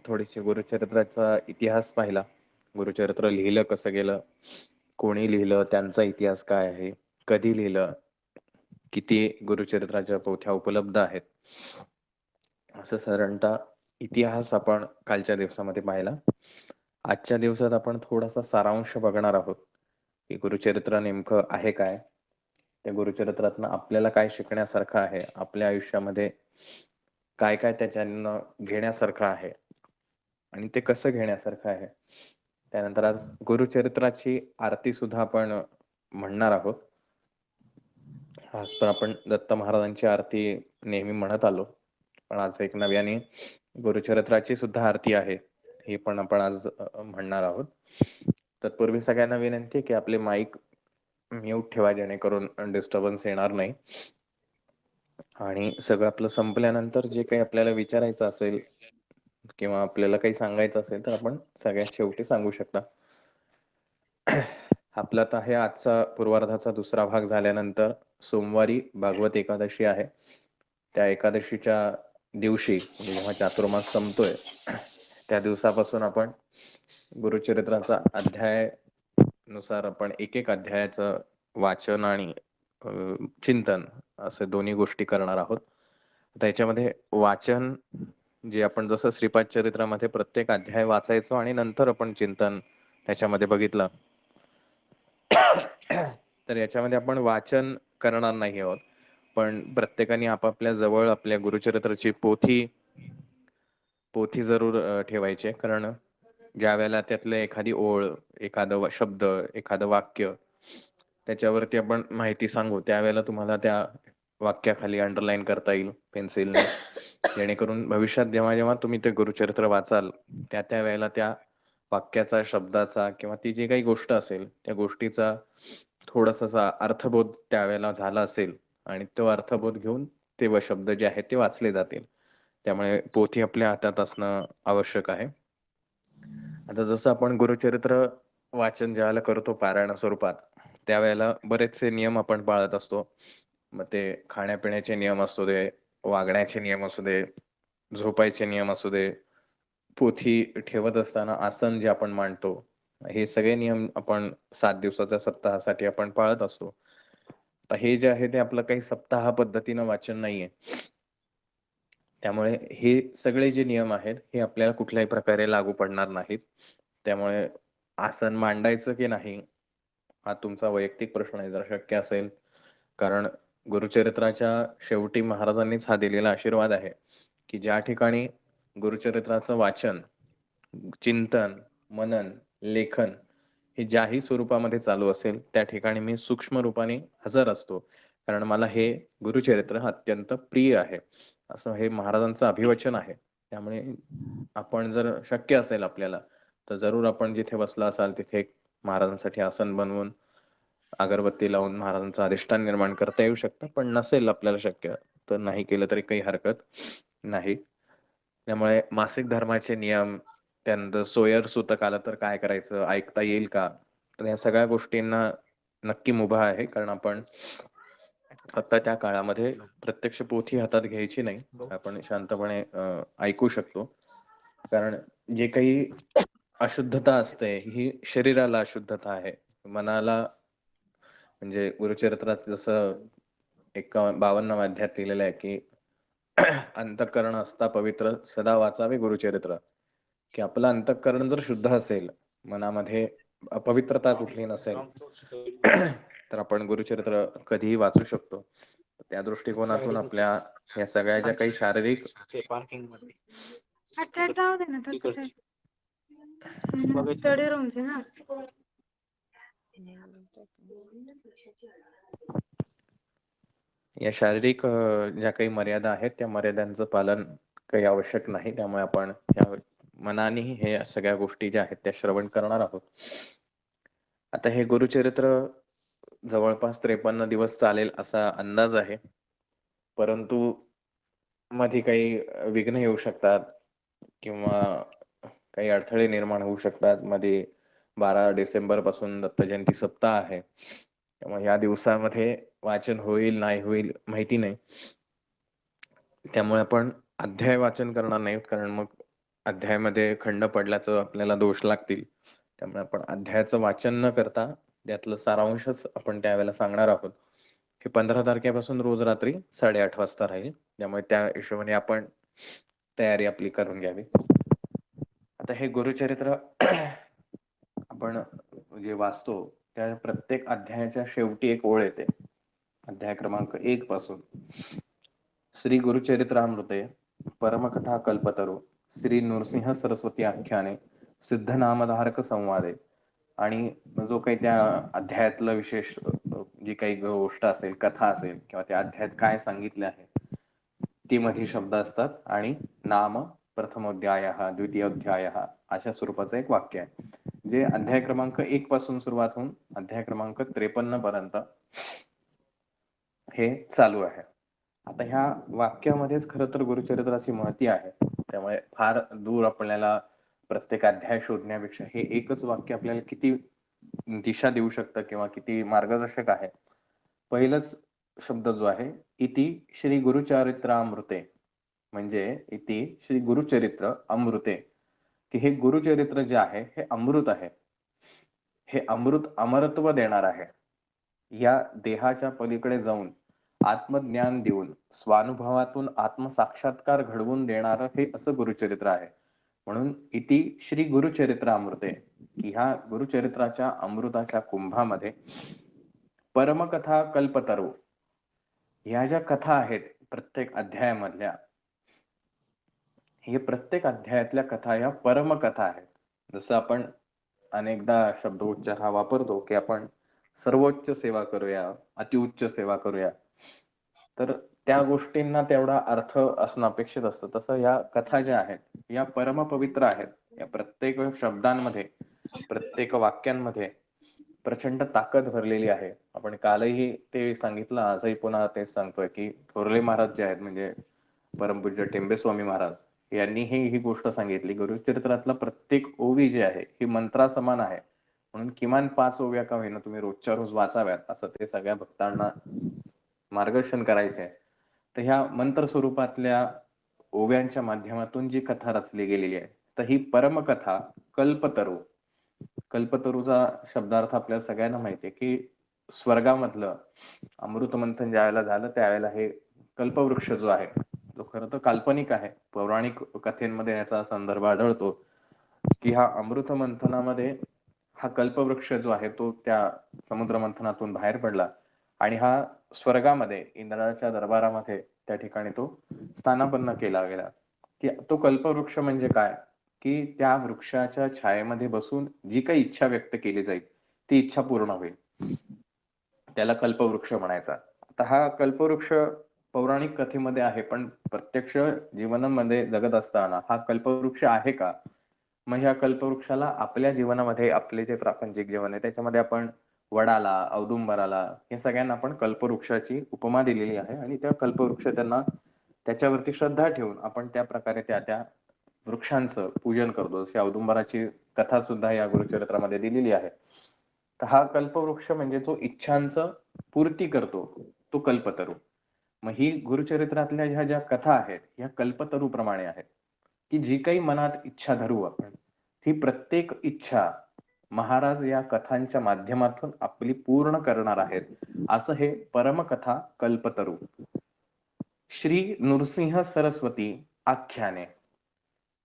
थोडीशी गुरुचरित्राचा इतिहास पाहिला. गुरुचरित्र लिहिलं कसं गेलं, कोणी लिहिलं, त्यांचा इतिहास काय आहे, कधी लिहिलं, किती गुरुचरित्राच्या पोथ्या उपलब्ध आहेत, असं साधारणतः इतिहास आपण कालच्या दिवसामध्ये पाहिला. आजच्या दिवसात आपण थोडासा सारांश बघणार आहोत, की गुरुचरित्र नेमकं आहे काय? त्या गुरुचरित्रातनं आपल्याला काय शिकण्यासारखं आहे? आपल्या आयुष्यामध्ये काय काय त्याच्यानं घेण्यासारखं आहे आणि ते कसं घेण्यासारखं आहे? त्यानंतर आज गुरुचरित्राची आरती सुद्धा आपण म्हणणार आहोत. आज तर आपण दत्त महाराजांची आरती नेहमी म्हणत आलो, पण आज एक नव्याने गुरुचरित्राची सुद्धा आरती आहे, ही पण आपण आज म्हणणार आहोत. तत्पूर्वी सगळ्यांना विनंती की आपले माईक म्यूट ठेवा, जेणेकरून डिस्टर्बन्स येणार नाही. आणि सगळं आपलं संपल्यानंतर जे काही आपल्याला विचारायचं असेल किंवा आपल्याला काही सांगायचं असेल तर आपण सगळ्यात शेवटी सांगू शकता. आपला तर आहे आजचा पूर्वार्धाचा दुसरा भाग झाल्यानंतर सोमवारी भागवत एकादशी आहे. त्या एकादशीच्या दिवशी म्हणजे जेव्हा चातुर्मास संपतोय त्या दिवसापासून आपण गुरुचरित्राचा अध्याय नुसार आपण एक एक अध्यायाचं वाचन आणि चिंतन असे दोन्ही गोष्टी करणार आहोत. त्याच्यामध्ये वाचन जे आपण जसं श्रीपाद चरित्रामध्ये प्रत्येक अध्याय वाचायचो आणि नंतर आपण चिंतन त्याच्यामध्ये बघितलं, तर याच्यामध्ये आपण वाचन करणार नाही आहोत, पण प्रत्येकाने आपापल्या जवळ आपल्या गुरुचरित्राची पोथी जरूर ठेवायची, कारण ज्या वेळेला त्यातले एखादी ओळ, एखादं शब्द, एखादं वाक्य त्याच्यावरती आपण माहिती सांगू, त्यावेळेला तुम्हाला त्या वाक्याखाली अंडरलाईन करता येईल पेन्सिलने, जेणेकरून भविष्यात जेव्हा जेव्हा तुम्ही ते गुरुचरित्र वाचाल त्या वेळेला त्या वाक्याचा, शब्दाचा किंवा ती जी काही गोष्ट असेल त्या गोष्टीचा थोडासा अर्थबोध त्यावेळेला झाला असेल आणि तो अर्थबोध घेऊन ते शब्द जे आहेत ते वाचले जातील. त्यामुळे पोथी आपल्या हातात असणं आवश्यक आहे. आता जसं आपण गुरुचरित्र वाचन ज्यावेळेला करतो पारायण स्वरूपात, त्यावेळेला बरेचसे नियम आपण पाळत असतो. मग ते खाण्यापिण्याचे नियम असू दे, वागण्याचे नियम असू दे, झोपायचे नियम असू दे, पोथी ठेवत असताना आसन जे आपण मांडतो, हे सगळे नियम आपण 7 दिवसाच्या सप्ताहासाठी आपण पाळत असतो. आता हे जे आहे ते आपलं काही सप्ताह पद्धतीनं वाचन नाहीये. त्यामुळे हे सगळे जे नियम आहेत हे आपल्याला कुठल्याही प्रकारे लागू पडणार नाहीत. त्यामुळे आसन मांडायचं की नाही हा तुमचा वैयक्तिक प्रश्न आहे, जर शक्य असेल. कारण गुरुचरित्राच्या शेवटी महाराजांनीच हा दिलेला आशीर्वाद आहे की ज्या ठिकाणी गुरुचरित्राचं वाचन, चिंतन, मनन, लेखन हे ज्याही स्वरूपामध्ये चालू असेल त्या ठिकाणी मी सूक्ष्म रूपाने हजर असतो, कारण मला हे गुरुचरित्र अत्यंत प्रिय आहे, असं हे महाराजांचं अभिवचन आहे. त्यामुळे आपण जर शक्य असेल आपल्याला तर जरूर आपण जिथे बसला असाल तिथे एक महाराजांसाठी आसन बनवून अगरबत्ती लावून महाराजांचं अधिष्ठान निर्माण करता येऊ शकतं. पण नसेल आपल्याला शक्य तर नाही केलं तरी काही हरकत नाही. त्यामुळे मासिक धर्माचे नियम, त्यानंतर सोयर सूतक आलं तर काय करायचं, ऐकता येईल का, तर या सगळ्या गोष्टींना नक्की मुभा आहे. कारण आपण आता त्या काळामध्ये प्रत्यक्ष पोथी हातात घ्यायची नाही, आपण शांतपणे ऐकू शकतो. कारण जे काही अशुद्धता असते ही शरीराला अशुद्धता आहे, मनाला म्हणजे गुरुचरित्रात जसं 52व्या अध्यायात लिहिलेलं आहे की अंतःकरण असता पवित्र सदा वाचावे गुरुचरित्र, की आपलं अंतःकरण जर शुद्ध असेल, मनामध्ये अपवित्रता कुठली नसेल, तर आपण गुरुचरित्र कधीही वाचू शकतो. त्या दृष्टिकोनातून आपल्या या सगळ्या ज्या काही शारीरिक जाऊ दे ना स्टडी रूमचे ना. या शारीरिक ज्या काही मर्यादा आहेत त्या मर्यादांचं पालन काही आवश्यक नाही. त्यामुळे आपण या मनाने हे सगळ्या गोष्टी ज्या आहेत त्या श्रवण करणार आहोत. आता हे गुरुचरित्र जवळपास 53 दिवस चालेल असा अंदाज आहे, परंतु मध्ये काही विघ्न येऊ शकतात किंवा काही अडथळे निर्माण होऊ शकतात. मध्ये 12 डिसेंबर पासून दत्त जयंती सप्ताह आहे, त्यामुळे या दिवसामध्ये वाचन होईल नाही होईल माहिती नाही. त्यामुळे आपण अध्याय वाचन करणार नाहीत, कारण मग अध्यायामध्ये खंड पडल्याचं आपल्याला दोष लागतील. त्यामुळे आपण अध्यायाचं वाचन न करता त्यातलं सारांशच आपण त्यावेळेला सांगणार आहोत. हे 15 तारखेपासून रोज रात्री 8:30 वाजता राहील. त्यामुळे त्या हिशोबाने आपण तयारी आपली करून घ्यावी. आता हे गुरुचरित्र आपण जे वाचतो त्या प्रत्येक अध्यायाच्या शेवटी एक ओळ येते. अध्याय क्रमांक 1 पासून श्री गुरुचरित्रामृते परमकथा कल्पतरू श्री नृसिंह सरस्वती आख्याने सिद्ध नामधारक संवादे आणि जो काही त्या अध्यायातलं विशेष जी काही गोष्ट असेल, कथा असेल किंवा त्या अध्यायात काय सांगितले आहे ती मध्ये शब्द असतात आणि नाम प्रथमोध्याय द्वितीयोध्याय अशा स्वरूपाचं एक वाक्य आहे, जे अध्याय क्रमांक 1 पासून सुरुवात होऊन अध्याय क्रमांक 53 पर्यंत हे चालू आहे. आता ह्या वाक्यामध्येच खरं तर गुरुचरित्राची महती आहे. त्यामुळे फार दूर आपल्याला प्रत्येक अध्याय शोधण्यापेक्षा हे एकच वाक्य आपल्याला किती दिशा देऊ शकतं किंवा किती मार्गदर्शक आहे. पहिलंच शब्द जो आहे इति श्री गुरुचरित्रामृते, म्हणजे इति श्री गुरुचरित्र अमृते, की हे गुरुचरित्र जे आहे हे अमृत आहे. हे अमृत अमरत्व देणार आहे. या देहाच्या पलीकडे जाऊन आत्मज्ञान देऊन स्वानुभवातून आत्मसाक्षात्कार घडवून देणारं हे असं गुरुचरित्र आहे. म्हणून इति श्री गुरुचरित्र अमृते, की ह्या गुरुचरित्राच्या अमृताच्या कुंभामध्ये परमकथा कल्पतरू ह्या ज्या कथा आहेत प्रत्येक अध्यायामधल्या, हे प्रत्येक अध्यायातल्या कथा ह्या परमकथा आहेत. जसं आपण अनेकदा शब्दोच्चार हा वापरतो की आपण सर्वोच्च सेवा करूया, अतिउच्च सेवा करूया, तर त्या गोष्टींना तेवढा अर्थ असणं अपेक्षित असतं. तसं या कथा ज्या आहेत या परमपवित्र आहेत. या प्रत्येक शब्दांमध्ये, प्रत्येक वाक्यांमध्ये प्रचंड ताकद भरलेली आहे. आपण कालही ते सांगितलं, आजही पुन्हा तेच सांगतोय की थोरले महाराज जे आहेत म्हणजे परमपूज्य टेंबेस्वामी महाराज यांनी ही गोष्ट सांगितली, गुरुचरित्रातला प्रत्येक ओवी जी आहे ही मंत्रासमान आहे. म्हणून किमान 5 ओव्या का होईना तुम्ही रोजच्या रोज वाचाव्यात, असं ते सगळ्या भक्तांना मार्गदर्शन करायचे. तर ह्या मंत्र स्वरूपातल्या ओव्यांच्या माध्यमातून जी कथा रचली गेलेली आहे, तर ही परमकथा कल्पतरू. कल्पतरूचा शब्दार्थ आपल्याला सगळ्यांना माहिती आहे की स्वर्गामधलं अमृतमंथन ज्यावेळेला झालं त्यावेळेला हे कल्पवृक्ष जो आहे तो खरं तर काल्पनिक आहे. पौराणिक कथेमध्ये याचा संदर्भ आढळतो की हा अमृत मंथनामध्ये हा कल्पवृक्ष जो आहे तो त्या समुद्र मंथनातून बाहेर पडला आणि हा स्वर्गामध्ये इंद्राच्या दरबारामध्ये त्या ठिकाणी तो स्थानापन्न केला गेला. की तो कल्पवृक्ष म्हणजे काय, की त्या वृक्षाच्या छायेमध्ये बसून जी काही इच्छा व्यक्त केली जाईल ती इच्छा पूर्ण होईल, त्याला कल्पवृक्ष म्हणायचा. आता हा कल्पवृक्ष पौराणिक कथेमध्ये आहे, पण प्रत्यक्ष जीवनामध्ये जगत असताना हा कल्पवृक्ष आहे का? मग ह्या कल्पवृक्षाला आपल्या जीवनामध्ये, आपले जे प्रापंचिक जीवन आहे त्याच्यामध्ये आपण वडाला, औदुंबराला या सगळ्यांना आपण कल्पवृक्षाची उपमा दिलेली आहे आणि त्या कल्पवृक्ष त्यांना त्याच्यावरती श्रद्धा ठेवून आपण त्या प्रकारे त्या वृक्षांचं पूजन करतो. जशी औदुंबराची कथा सुद्धा या गुरुचरित्रामध्ये दिलेली आहे. तर हा कल्पवृक्ष म्हणजे जो इच्छांचं पूर्ती करतो तो कल्पतरू. मग ही गुरुचरित्रातल्या ह्या ज्या कथा आहेत ह्या कल्पतरू प्रमाणे आहेत, की जी काही मनात इच्छा धरू आपण ती प्रत्येक इच्छा महाराज या कथांच्या माध्यमातून आपली पूर्ण करणार आहेत. असं हे परमकथा कल्पतरू. श्री नृसिंह सरस्वती आख्याने,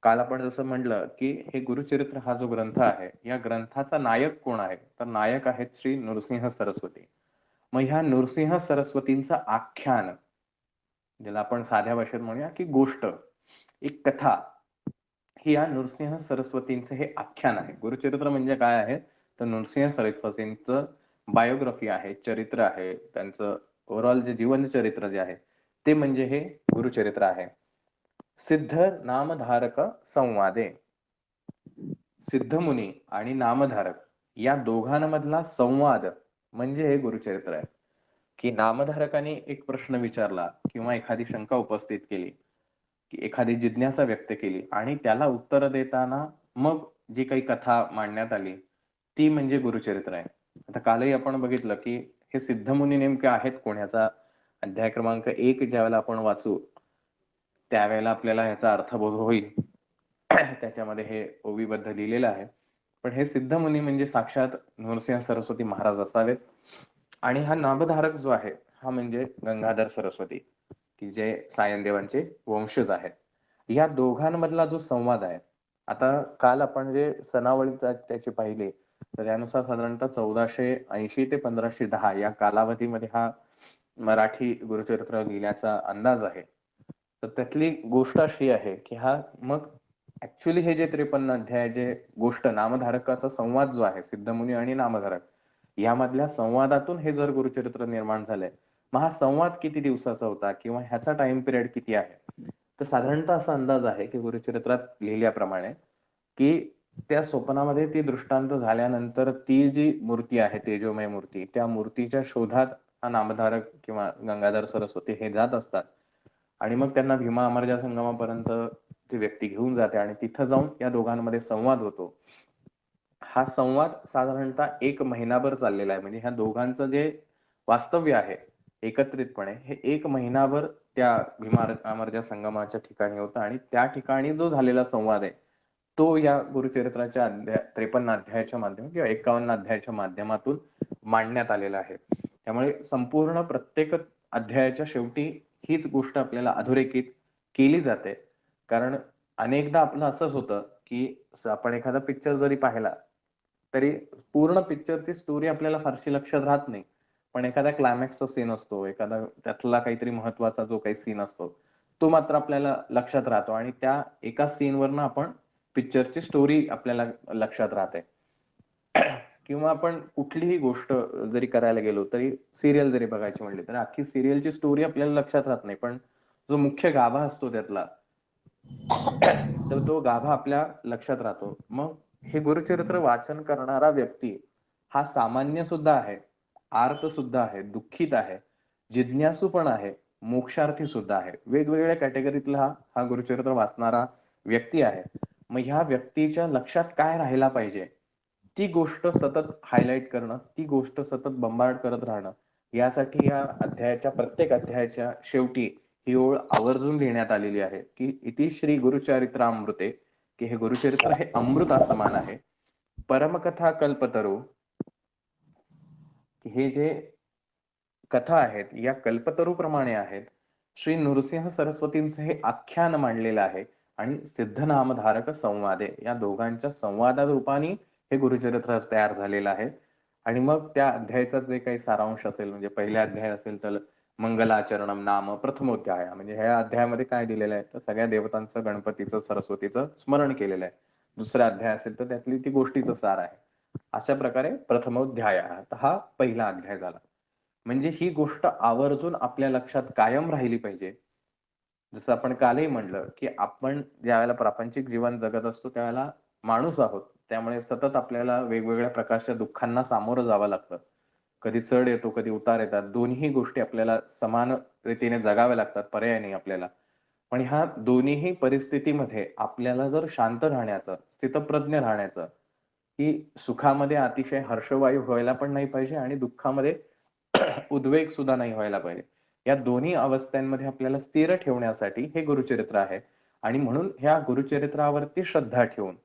काल आपण जसं म्हणलं की हे गुरुचरित्र हा जो ग्रंथ आहे या ग्रंथाचा नायक कोण आहे, तर नायक आहेत श्री नृसिंह सरस्वती. मग ह्या नृसिंह सरस्वतींचं आख्यान, ज्याला आपण साध्या भाषेत म्हणूया की गोष्ट, एक कथा, ही या नृसिंह सरस्वतींचं हे आख्यान आहे. गुरुचरित्र म्हणजे काय आहे, तर नृसिंह सरस्वतींचं बायोग्राफी आहे, चरित्र आहे, त्यांचं ओव्हरऑल जे जीवन चरित्र जे आहे ते म्हणजे हे गुरुचरित्र आहे. सिद्ध नामधारक संवादे, सिद्धमुनी आणि नामधारक या दोघांमधला संवाद म्हणजे हे गुरुचरित्र आहे. की नामधारकाने एक प्रश्न विचारला किंवा एखादी शंका उपस्थित केली, की एखादी जिज्ञासा व्यक्त केली आणि त्याला उत्तर देताना मग जी काही कथा मांडण्यात आली ती म्हणजे गुरुचरित्र आहे. आता कालही आपण बघितलं की हे सिद्धमुनी नेमके आहेत कोण, ह्याचा अध्याय क्रमांक 1 ज्यावेळेला आपण वाचू त्यावेळेला आपल्याला ह्याचा अर्थबोध होईल. त्याच्यामध्ये हे ओवीबद्ध लिहिलेलं आहे. पण हे सिद्धमुनी म्हणजे साक्षात नृसिंह सरस्वती महाराज असावेत. आणि हा नामधारक जो आहे हा म्हणजे गंगाधर सरस्वती, की जे सायनदेवांचे वंशज आहेत. या दोघांमधला जो संवाद आहे, आता काल आपण जे सनावळीचा त्याचे पाहिले, तर त्यानुसार साधारणतः 1480 ते 1510 या कालावधीमध्ये हा मराठी गुरुचरित्र लिहिण्याचा अंदाज आहे. तर त्यातली गोष्ट अशी आहे की हा मग ऍक्च्युली हे जे 53 अध्यायाचे गोष्ट नामधारकाचा संवाद जो आहे, सिद्धमुनी आणि नामधारक यामधल्या संवादातून हे जर गुरुचरित्र निर्माण झालंय, मग हा संवाद किती दिवसाचा होता किंवा ह्याचा टाइम पिरियड किती आहे, तर साधारणतः असा अंदाज आहे की गुरुचरित्रात लिहिल्याप्रमाणे की त्या स्वप्नामध्ये ती दृष्टांत झाल्यानंतर ती जी मूर्ती आहे, तेजोमय मूर्ती, त्या मूर्तीच्या शोधात हा नामधारक किंवा गंगाधर सरस्वती हे जात असतात. आणि मग त्यांना भीमा अमरजा संगमापर्यंत ती व्यक्ती घेऊन जाते आणि तिथं जाऊन या दोघांमध्ये संवाद होतो. हा संवाद साधारणतः 1 महिनाभर चाललेला आहे. म्हणजे ह्या दोघांचं जे वास्तव्य आहे एकत्रितपणे, हे 1 महिनाभर त्या भीमा अमरजा संगमाच्या ठिकाणी होतं आणि त्या ठिकाणी जो झालेला संवाद आहे, तो या गुरुचरित्राच्या 53 अध्यायाच्या माध्यमातून किंवा 51 अध्यायाच्या माध्यमातून मांडण्यात आलेला आहे. त्यामुळे संपूर्ण प्रत्येक अध्यायाच्या शेवटी हीच गोष्ट आपल्याला अधोरेखित केली जाते. कारण अनेकदा आपलं असंच होतं की आपण एखादा पिक्चर जरी पाहिला तरी पूर्ण पिक्चरची स्टोरी आपल्याला फारशी लक्षात राहत नाही. पण एखादा क्लायमॅक्सचा सीन असतो, एखादा त्यातला काहीतरी महत्वाचा जो काही सीन असतो, तो मात्र आपल्याला लक्षात राहतो आणि त्या एका सीनवरनं आपण पिक्चरची स्टोरी आपल्याला लक्षात राहते. किंवा आपण कुठलीही गोष्ट जरी करायला गेलो तरी सिरियल जरी बघायची म्हणली तर अख्खी सिरियलची स्टोरी आपल्याला लक्षात राहत नाही, पण जो मुख्य गाभा असतो त्यातला तर तो गाभा आपल्या लक्षात राहतो. मग हे गुरुचरित्र वाचन करणारा व्यक्ती हा सामान्य सुद्धा आहे, आर्त सुद्धा आहे, दुःखित आहे, जिज्ञासू पण आहे, मोक्षार्थी सुद्धा आहे. वेगवेगळ्या कॅटेगरीतला हा गुरुचरित्र वाचणारा व्यक्ती आहे. मग ह्या व्यक्तीच्या लक्षात काय राहायला पाहिजे, ती गोष्ट सतत हायलाइट करणं, ती गोष्ट सतत बंबार्ड करत राहणं, यासाठी या अध्यायाच्या प्रत्येक अध्यायाच्या शेवटी ही ओळ आवर्जून लिहिण्यात आलेली आहे की इति श्री गुरुचरित्रामृते, की हे गुरुचरित्र हे अमृता समान आहे. परमकथा कल्पतरू, हे जे कथा आहेत या कल्पतरूप्रमाणे आहेत. श्री नृसिंह सरस्वतींचं हे आख्यान मांडलेलं आहे आणि सिद्धनामधारक संवादे या दोघांच्या संवादा रूपाने हे गुरुचरित्र तयार झालेलं आहे. आणि मग त्या अध्यायाचा जे काही सारांश असेल, म्हणजे पहिला अध्याय असेल तर मंगलाचरणम नाम प्रथमोध्याय, म्हणजे ह्या अध्यायामध्ये काय दिलेलं आहे तर सगळ्या देवतांचं, गणपतीचं, सरस्वतीचं स्मरण केलेलं आहे. दुसरा अध्याय असेल तर त्यातली ती गोष्टीचं सार आहे. अशा प्रकारे प्रथमोध्याय हा पहिला अध्याय झाला. म्हणजे ही गोष्ट आवर्जून आपल्या लक्षात कायम राहिली पाहिजे. जसं आपण कालही म्हणलं की आपण ज्यावेळेला प्रापंचिक जीवन जगत असतो त्यावेळेला माणूस आहोत, त्यामुळे सतत आपल्याला वेगवेगळ्या प्रकारच्या दुःखांना सामोरं जावं लागतं. कधी चढ येतो, कधी उतार येतात. दोन्ही गोष्टी आपल्याला समान रीतीने जगाव्या लागतात, पर्याय नाही आपल्याला. पण ह्या दोन्हीही परिस्थितीमध्ये आपल्याला जर शांत राहण्याचं, स्थितप्रज्ञ राहण्याचं, की सुखामध्ये अतिशय हर्षवायू व्हायला पण नाही पाहिजे आणि दुःखामध्ये उद्वेग सुद्धा नाही व्हायला पाहिजे. या दोन्ही अवस्थांमध्ये आपल्याला स्थिर ठेवण्यासाठी हे गुरुचरित्र आहे. आणि म्हणून ह्या गुरुचरित्रावरती श्रद्धा ठेवून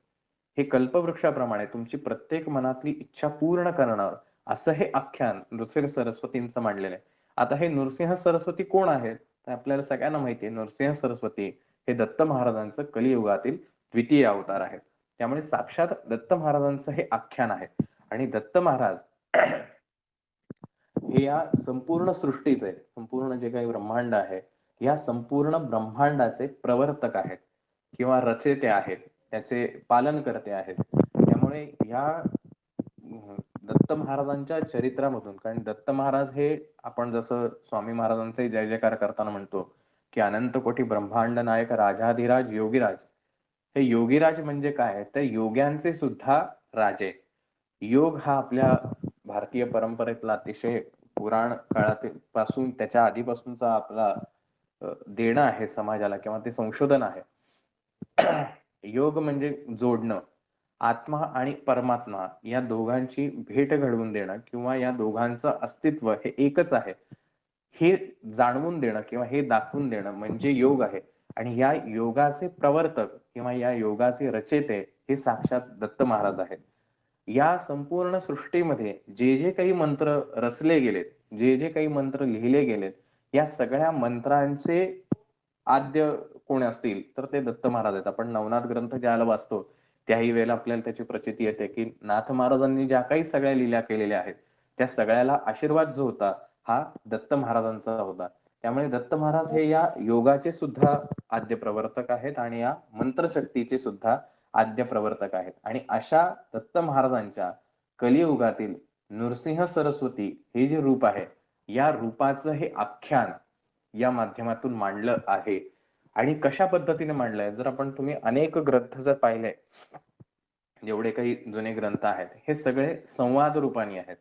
हे कल्पवृक्षाप्रमाणे तुमची प्रत्येक मनातली इच्छा पूर्ण करणं, असं हे आख्यान नृसिंह सरस्वतींचं मांडलेलं आहे. आता हे नृसिंह सरस्वती कोण आहेत तर आपल्याला सगळ्यांना माहिती आहे, नृसिंह सरस्वती हे दत्त महाराजांचं कलियुगातील द्वितीय अवतार आहेत. त्यामुळे साक्षात दत्त महाराजांचं हे आख्यान आहे. आणि दत्त महाराज हे या संपूर्ण सृष्टीचे, संपूर्ण जे काही ब्रह्मांड आहे, या संपूर्ण ब्रह्मांडाचे प्रवर्तक आहेत किंवा रचेते आहेत, त्याचे पालन करते आहेत. त्यामुळे या दत्त महाराजांच्या चरित्रामधून, कारण दत्त महाराज हे आपण जसं स्वामी महाराजांचे जय जयकार करताना म्हणतो की अनंत कोटी ब्रह्मांड नायक राजाधिराज योगीराज, हे योगीराज म्हणजे काय तर योग्यांचे सुद्धा राजे. योग हा आपल्या भारतीय परंपरेतला अतिशय पुराण काळातील पासून, त्याच्या आधीपासूनचा आपला देणं आहे समाजाला किंवा ते संशोधन आहे. योग म्हणजे जोडणं, आत्मा आणि परमात्मा या दोघांची भेट घडवून देणं किंवा या दोघांचं अस्तित्व हे एकच आहे हे जाणवून देणं किंवा हे दाखवून देणं म्हणजे योग आहे. आणि या योगाचे प्रवर्तक किंवा या योगाचे रचेते हे साक्षात दत्त महाराज आहेत. या संपूर्ण सृष्टीमध्ये जे जे काही मंत्र रचले गेलेत, जे जे काही मंत्र लिहिले गेलेत, या सगळ्या मंत्रांचे आद्य कोण असतील तर ते दत्त महाराज आहेत. आपण नवनाथ ग्रंथ ज्याला वाचतो त्याही वेळेला आपल्याला त्याची प्रचिती येते की नाथ महाराजांनी ज्या काही सगळ्या लीला केलेल्या आहेत त्या सगळ्याला आशीर्वाद जो होता हा दत्त महाराजांचा होता. त्यामुळे दत्त महाराज हे या योगाचे सुद्धा आद्य प्रवर्तक आहेत आणि या मंत्रशक्तीचे सुद्धा आद्य प्रवर्तक आहेत. आणि अशा दत्त महाराजांच्या कलियुगातील नृसिंह सरस्वती हे जे रूप आहे या रूपाचं हे आख्यान या माध्यमातून मांडलं आहे. आणि कशा पद्धतीने मांडलंय, जर आपण तुम्ही अनेक ग्रंथ जर पाहिले, जेवढे काही जुने ग्रंथ आहेत हे सगळे संवाद रूपाने आहेत.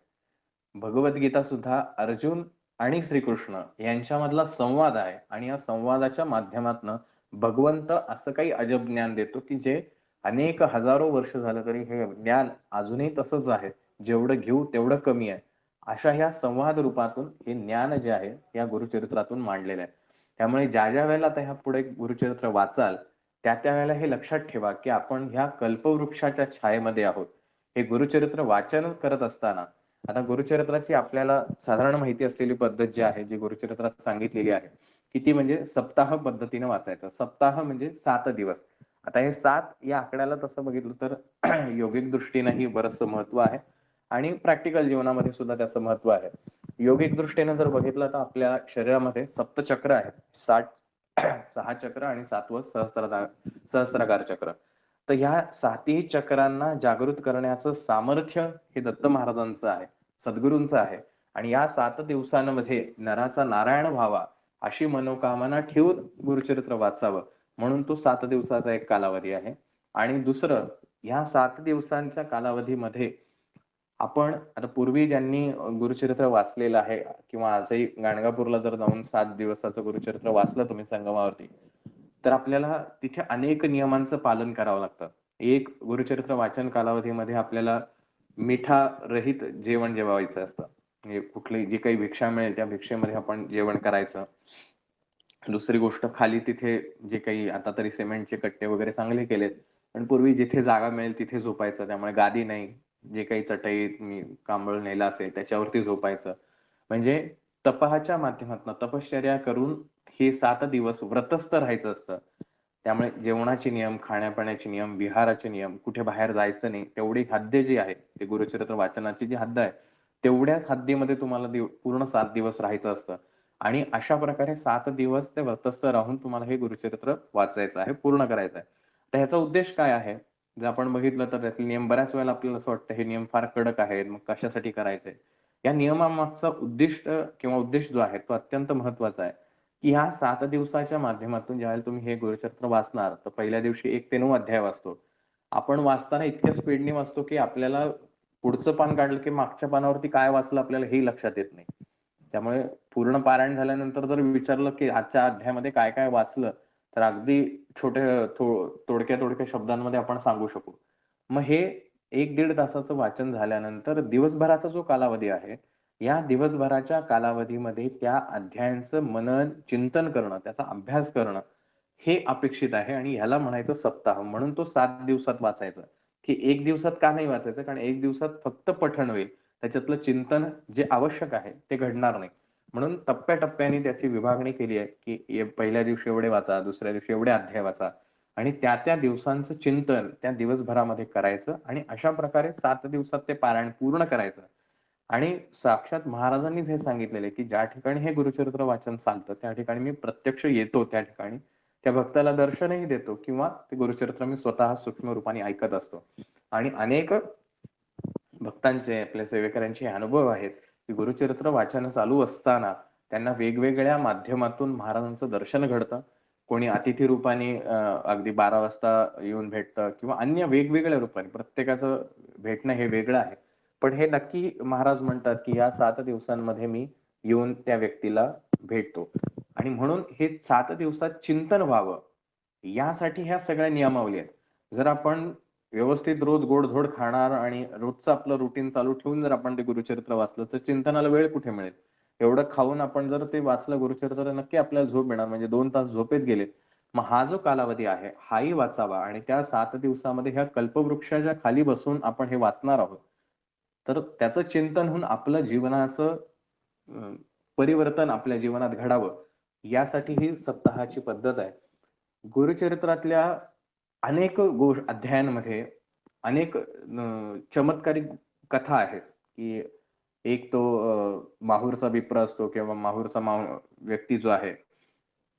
भगवद्गीता सुद्धा अर्जुन आणि श्रीकृष्ण यांच्यामधला संवाद आहे आणि या संवादाच्या माध्यमातून भगवंत असं काही अजब ज्ञान देतो की जे अनेक हजारो वर्ष झालं तरी हे ज्ञान अजूनही तसंच आहे, जेवढं घेऊ तेवढं कमी आहे. अशा ह्या संवाद रूपातून हे ज्ञान जे आहे या गुरुचरित्रातून मांडलेलं आहे. त्यामुळे ज्या ज्या वेळेला आता ह्या पुढे गुरुचरित्र वाचाल त्या त्या वेळेला हे लक्षात ठेवा की आपण ह्या कल्पवृक्षाच्या छायेमध्ये आहोत. हे गुरुचरित्र वाचन करत असताना आता गुरुचरित्राची आपल्याला साधारण माहिती असलेली पद्धत जी आहे, जी गुरुचरित्रात सांगितलेली आहे की ती म्हणजे सप्ताह पद्धतीने वाचायचं. सप्ताह म्हणजे 7 दिवस. आता हे 7 या आकड्याला तसं बघितलं तर योगिक दृष्टीनेही बरंचसं महत्व आहे आणि प्रॅक्टिकल जीवनामध्ये सुद्धा त्याचं महत्व आहे. योगिक दृष्टीने जर बघितलं तर आपल्या शरीरामध्ये सप्तचक्र आहेत. 6 चक्र आणि 7वं सहस्त्रागार चक्र. तर ह्या 7ही चक्रांना जागृत करण्याचं सामर्थ्य हे दत्त महाराजांचं आहे, सद्गुरूंचं आहे. आणि या 7 दिवसांमध्ये नराचा नारायण व्हावा अशी मनोकामना ठेवून गुरुचरित्र वाचावं म्हणून तो 7 दिवसाचा एक कालावधी आहे. आणि दुसरं, ह्या 7 दिवसांच्या कालावधीमध्ये आपण आता पूर्वी ज्यांनी गुरुचरित्र वाचलेलं आहे किंवा आजही गाणगापूरला जर जाऊन 7 दिवसाचं गुरुचरित्र वाचलं तुम्ही संगमावरती, तर आपल्याला तिथे अनेक नियमांचं पालन करावं लागतं. एक, गुरुचरित्र वाचन कालावधीमध्ये आपल्याला रहित जेवण जेवायचं असतं. म्हणजे कुठली जी काही भिक्षा मिळेल त्या भिक्षेमध्ये आपण जेवण करायचं. दुसरी गोष्ट, खाली तिथे जे काही आता तरी सिमेंटचे कट्टे वगैरे चांगले केलेत, पण पूर्वी जिथे जागा मिळेल तिथे झोपायचं. त्यामुळे गादी नाही, जे काही चटई मी कांबळ नेला असेल त्याच्यावरती झोपायचं. म्हणजे तपाच्या माध्यमातून तपश्चर्या करून हे 7 दिवस व्रतस्थ राहायचं असतं. त्यामुळे जेवणाचे नियम, खाण्यापिण्याचे नियम, विहाराचे नियम, कुठे बाहेर जायचं नाही, तेवढी हद्द जी आहे ते गुरुचरित्र वाचनाची जी हद्द आहे तेवढ्याच हद्दीमध्ये तुम्हाला पूर्ण 7 दिवस राहायचं असतं. आणि अशा प्रकारे 7 दिवस ते व्रतस्थ राहून तुम्हाला हे गुरुचरित्र वाचायचं आहे, पूर्ण करायचं आहे. तर ह्याचा उद्देश काय आहे, जर आपण बघितलं तर त्यातले नियम बऱ्याच वेळेला आपल्याला असं वाटतं हे नियम फार कडक आहेत, मग कशासाठी करायचे. या नियमामागचा उद्दिष्ट किंवा उद्देश जो आहे तो अत्यंत महत्वाचा आहे की ह्या 7 दिवसाच्या माध्यमातून ज्यावेळेला तुम्ही हे गुरुचरित्र वाचणार तर पहिल्या दिवशी 1 ते 9 अध्याय वाचतो. आपण वाचताना इतक्या स्पीडने वाचतो की आपल्याला पुढचं पान काढलं की मागच्या पानावरती काय वाचलं आपल्याला हेही लक्षात येत नाही. त्यामुळे पूर्ण पारायण झाल्यानंतर जर विचारलं की आजच्या अध्यायामध्ये काय काय वाचलं तर अगदी तोडक्या तोडक्या शब्दांमध्ये आपण सांगू शकू. मग हे 1-1.5 तासाचं वाचन झाल्यानंतर दिवसभराचा जो कालावधी आहे या दिवसभराच्या कालावधीमध्ये त्या अध्यायांचं मनन चिंतन करणं, त्याचा अभ्यास करणं हे अपेक्षित आहे. आणि ह्याला म्हणायचं सप्ताह. म्हणून तो 7 दिवसात वाचायचा. की 1 दिवसात का नाही वाचायचं, कारण 1 दिवसात फक्त पठण होईल, त्याच्यातलं चिंतन जे आवश्यक आहे ते घडणार नाही. म्हणून टप्प्याटप्प्याने त्याची विभागणी केली आहे की पहिल्या दिवशी एवढे वाचा, दुसऱ्या दिवशी एवढे अध्याय वाचा आणि त्या त्या दिवसांचं चिंतन त्या दिवसभरामध्ये करायचं. आणि अशा प्रकारे 7 दिवसात ते पारायण पूर्ण करायचं. आणि साक्षात महाराजांनीच हे सांगितलेले की ज्या ठिकाणी हे गुरुचरित्र वाचन चालतं त्या ठिकाणी मी प्रत्यक्ष येतो, त्या ठिकाणी त्या भक्ताला दर्शनही देतो किंवा ते गुरुचरित्र मी स्वतः सूक्ष्म रूपाने ऐकत असतो. आणि अनेक भक्तांचे, आपल्या सेवेकऱ्यांचे अनुभव आहेत की गुरुचरित्र वाचन चालू असताना त्यांना वेगवेगळ्या माध्यमातून महाराजांचं दर्शन घडतं. कोणी अतिथी रूपाने अगदी 12 वाजता येऊन भेटतं किंवा अन्य वेगवेगळ्या रूपाने, प्रत्येकाचं भेटणं हे वेगळं आहे. पण हे नक्की महाराज म्हणतात की या 7 दिवसांमध्ये मी येऊन त्या व्यक्तीला भेटतो. आणि म्हणून हे 7 दिवसात चिंतन व्हावं यासाठी ह्या सगळ्या नियमावली आहेत. जर आपण व्यवस्थित रोज गोडधोड खाणार आणि रोजचं आपलं रुटीन चालू ठेवून जर आपण ते गुरुचरित्र वाचलं तर चिंतनाला वेळ कुठे मिळेल. एवढं खाऊन आपण जर ते वाचलं गुरुचरित्र नक्की आपल्याला झोप येणार, म्हणजे 2 तास झोपेत गेले मग हा जो कालावधी आहे हाही वाचावा आणि त्या 7 दिवसामध्ये ह्या कल्पवृक्षाच्या खाली बसून आपण हे वाचणार आहोत. तर त्याचं चिंतन होऊन आपलं जीवनाचं परिवर्तन आपल्या जीवनात घडावं यासाठी ही सप्ताहाची पद्धत आहे. गुरुचरित्रातल्या अनेक अध्यायांमध्ये अनेक चमत्कारिक कथा आहेत, की एक तो माहूरचा विप्र असतो किंवा माहूरचा व्यक्ती जो आहे,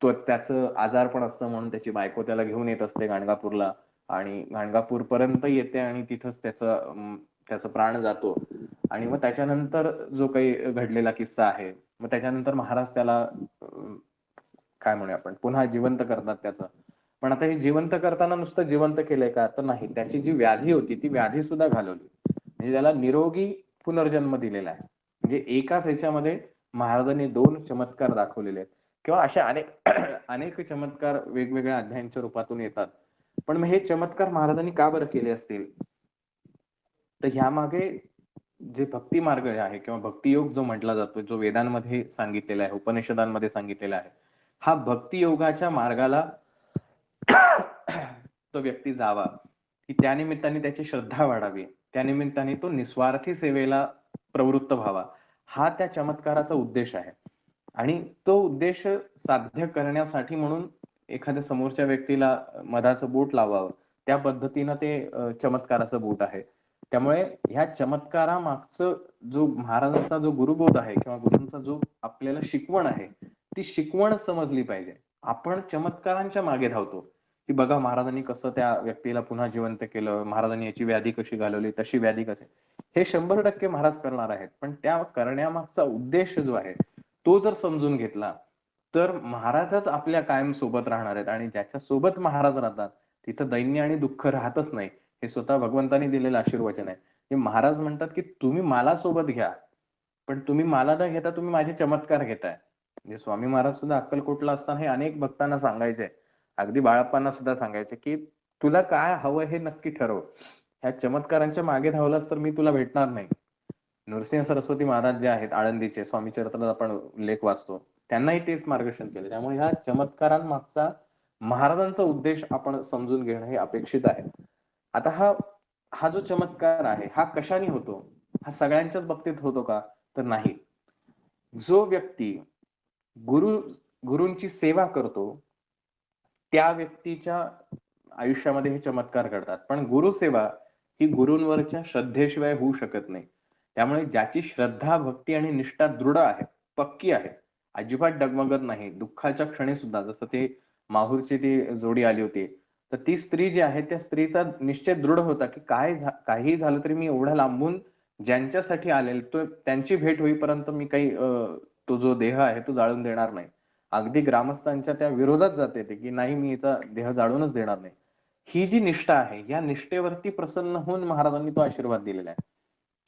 तो त्याचं आजारपण असतं म्हणून त्याची बायको त्याला घेऊन येत असते गाणगापूरला आणि गाणगापूरपर्यंत येते आणि तिथंच त्याचा प्राण जातो. आणि मग त्याच्यानंतर जो काही घडलेला किस्सा आहे, मग त्याच्यानंतर महाराज त्याला काय म्हणूया आपण पुन्हा जिवंत करतात त्याचं. पण आता हे जिवंत करताना नुसतं जिवंत केलंय का? तर नाही. त्याची जी व्याधी होती ती व्याधी सुद्धा घालवली. म्हणजे त्याला निरोगी पुनर्जन्म दिलेला आहे. म्हणजे एकाच ह्याच्यामध्ये महाराजांनी 2 चमत्कार दाखवलेले आहेत किंवा अशा अनेक अनेक चमत्कार वेगवेगळ्या अध्यायांच्या रूपातून येतात. पण मग हे चमत्कार महाराजांनी का बरं केले असतील? तर ह्यामागे जे भक्ती मार्ग आहे किंवा भक्तियोग जो म्हटला जातो, जो वेदांमध्ये सांगितलेला आहे, उपनिषदांमध्ये सांगितलेला आहे, हा भक्तियोगाच्या मार्गाला तो व्यक्ती जावा, की त्यानिमित्ताने त्याची श्रद्धा वाढावी, त्यानिमित्ताने तो निस्वार्थी सेवेला प्रवृत्त व्हावा, हा त्या चमत्काराचा उद्देश आहे. आणि तो उद्देश साध्य करण्यासाठी म्हणून एखाद्या समोरच्या व्यक्तीला मधाचं बोट लावावं, त्या पद्धतीनं ते चमत्काराचं बोट आहे. त्यामुळे ह्या चमत्कारामागचं जो महाराजांचा जो गुरुबोध आहे किंवा गुरूंचा जो आपल्याला शिकवण आहे, ती शिकवण समजली पाहिजे. आपण चमत्कारांच्या मागे धावतो, की बघा महाराजांनी कसं त्या व्यक्तीला पुन्हा जिवंत केलं, महाराजांनी याची व्याधी कशी घालवली, तशी व्याधी कशी. हे 100% महाराज करणार आहेत. पण त्या करण्यामागचा उद्देश जो आहे, तो जर समजून घेतला, तर महाराजच आपल्या कायम सोबत राहणार आहेत आणि ज्याच्या सोबत महाराज राहतात, तिथं दैन्य आणि दुःख राहतच नाही. हे स्वतः भगवंतांनी दिलेलं आशीर्वचन आहे. हे महाराज म्हणतात, की तुम्ही मला सोबत घ्या, पण तुम्ही मला न घेता तुम्ही माझे चमत्कार घेताय. म्हणजे स्वामी महाराज सुद्धा अक्कलकोटला असताना हे अनेक भक्तांना सांगायचे. अगदी बाळप्पांना सुद्धा सांगायचे, की तुला काय हवं हे नक्की ठरव. ह्या चमत्कारांच्या मागे धावलास तर मी तुला भेटणार नाही. नृसिंह सरस्वती महाराज जे आहेत आळंदीचे, स्वामी चरित्रात आपण उल्लेख वाचतो, त्यांनाही तेच मार्गदर्शन केले. त्यामुळे ह्या चमत्कारांमागचा महाराजांचा उद्देश आपण समजून घेणं हे अपेक्षित आहे. आता हा जो चमत्कार आहे हा कशाने होतो? हा सगळ्यांच्याच बाबतीत होतो का? तर नाही. जो व्यक्ती गुरूंची सेवा करतो, त्या व्यक्तीच्या आयुष्यामध्ये हे चमत्कार घडतात. पण गुरुसेवा ही गुरूंवरच्या श्रद्धेशिवाय होऊ शकत नाही. त्यामुळे ज्याची श्रद्धा, भक्ती आणि निष्ठा दृढ आहे, पक्की आहे, अजिबात डगमगत नाही, दुःखाच्या क्षणी सुद्धा जसं ते माहूरची ती जोडी आली होती. तर ती स्त्री जी आहे त्या स्त्रीचा निश्चय दृढ होता, की काहीही झालं तरी मी एवढ्या लांबून ज्यांच्यासाठी आलेल तो त्यांची भेट होईपर्यंत मी काही तो जो देह आहे तो जाळून देणार नाही. अगदी ग्रामस्थांच्या त्या विरोधात जाते ते, की नाही मी याचा देह जाळूनच देणार नाही. ही जी निष्ठा आहे, या निष्ठेवरती प्रसन्न होऊन महाराजांनी तो आशीर्वाद दिलेला आहे.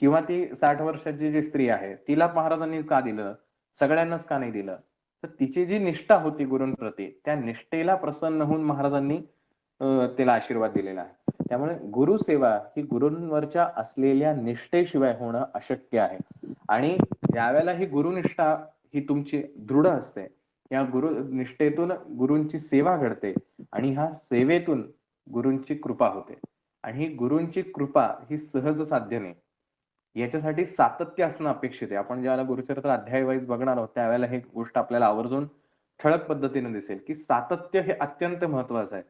किंवा ती 60 वर्षाची जी स्त्री आहे, तिला महाराजांनी का दिलं? सगळ्यांनाच का नाही दिलं? तर तिची जी निष्ठा होती गुरूंप्रती, त्या निष्ठेला प्रसन्न होऊन महाराजांनी तिला आशीर्वाद दिलेला आहे. त्यामुळे गुरुसेवा ही गुरूंवरच्या असलेल्या निष्ठेशिवाय होणं अशक्य आहे. आणि ज्यावेळेला ही गुरुनिष्ठा ही तुमची दृढ असते, या निष्ठेतून गुरूंची सेवा घडते आणि ह्या सेवेतून गुरूंची कृपा होते. आणि ही गुरूंची कृपा ही सहज साध्य नाही. याच्यासाठी सातत्य असणं अपेक्षित आहे. आपण ज्यावेळेला गुरुचरित्र अध्याय वाईज बघणार आहोत, त्यावेळेला ही गोष्ट आपल्याला आवर्जून ठळक पद्धतीने दिसेल, की सातत्य हे अत्यंत महत्वाचं आहे.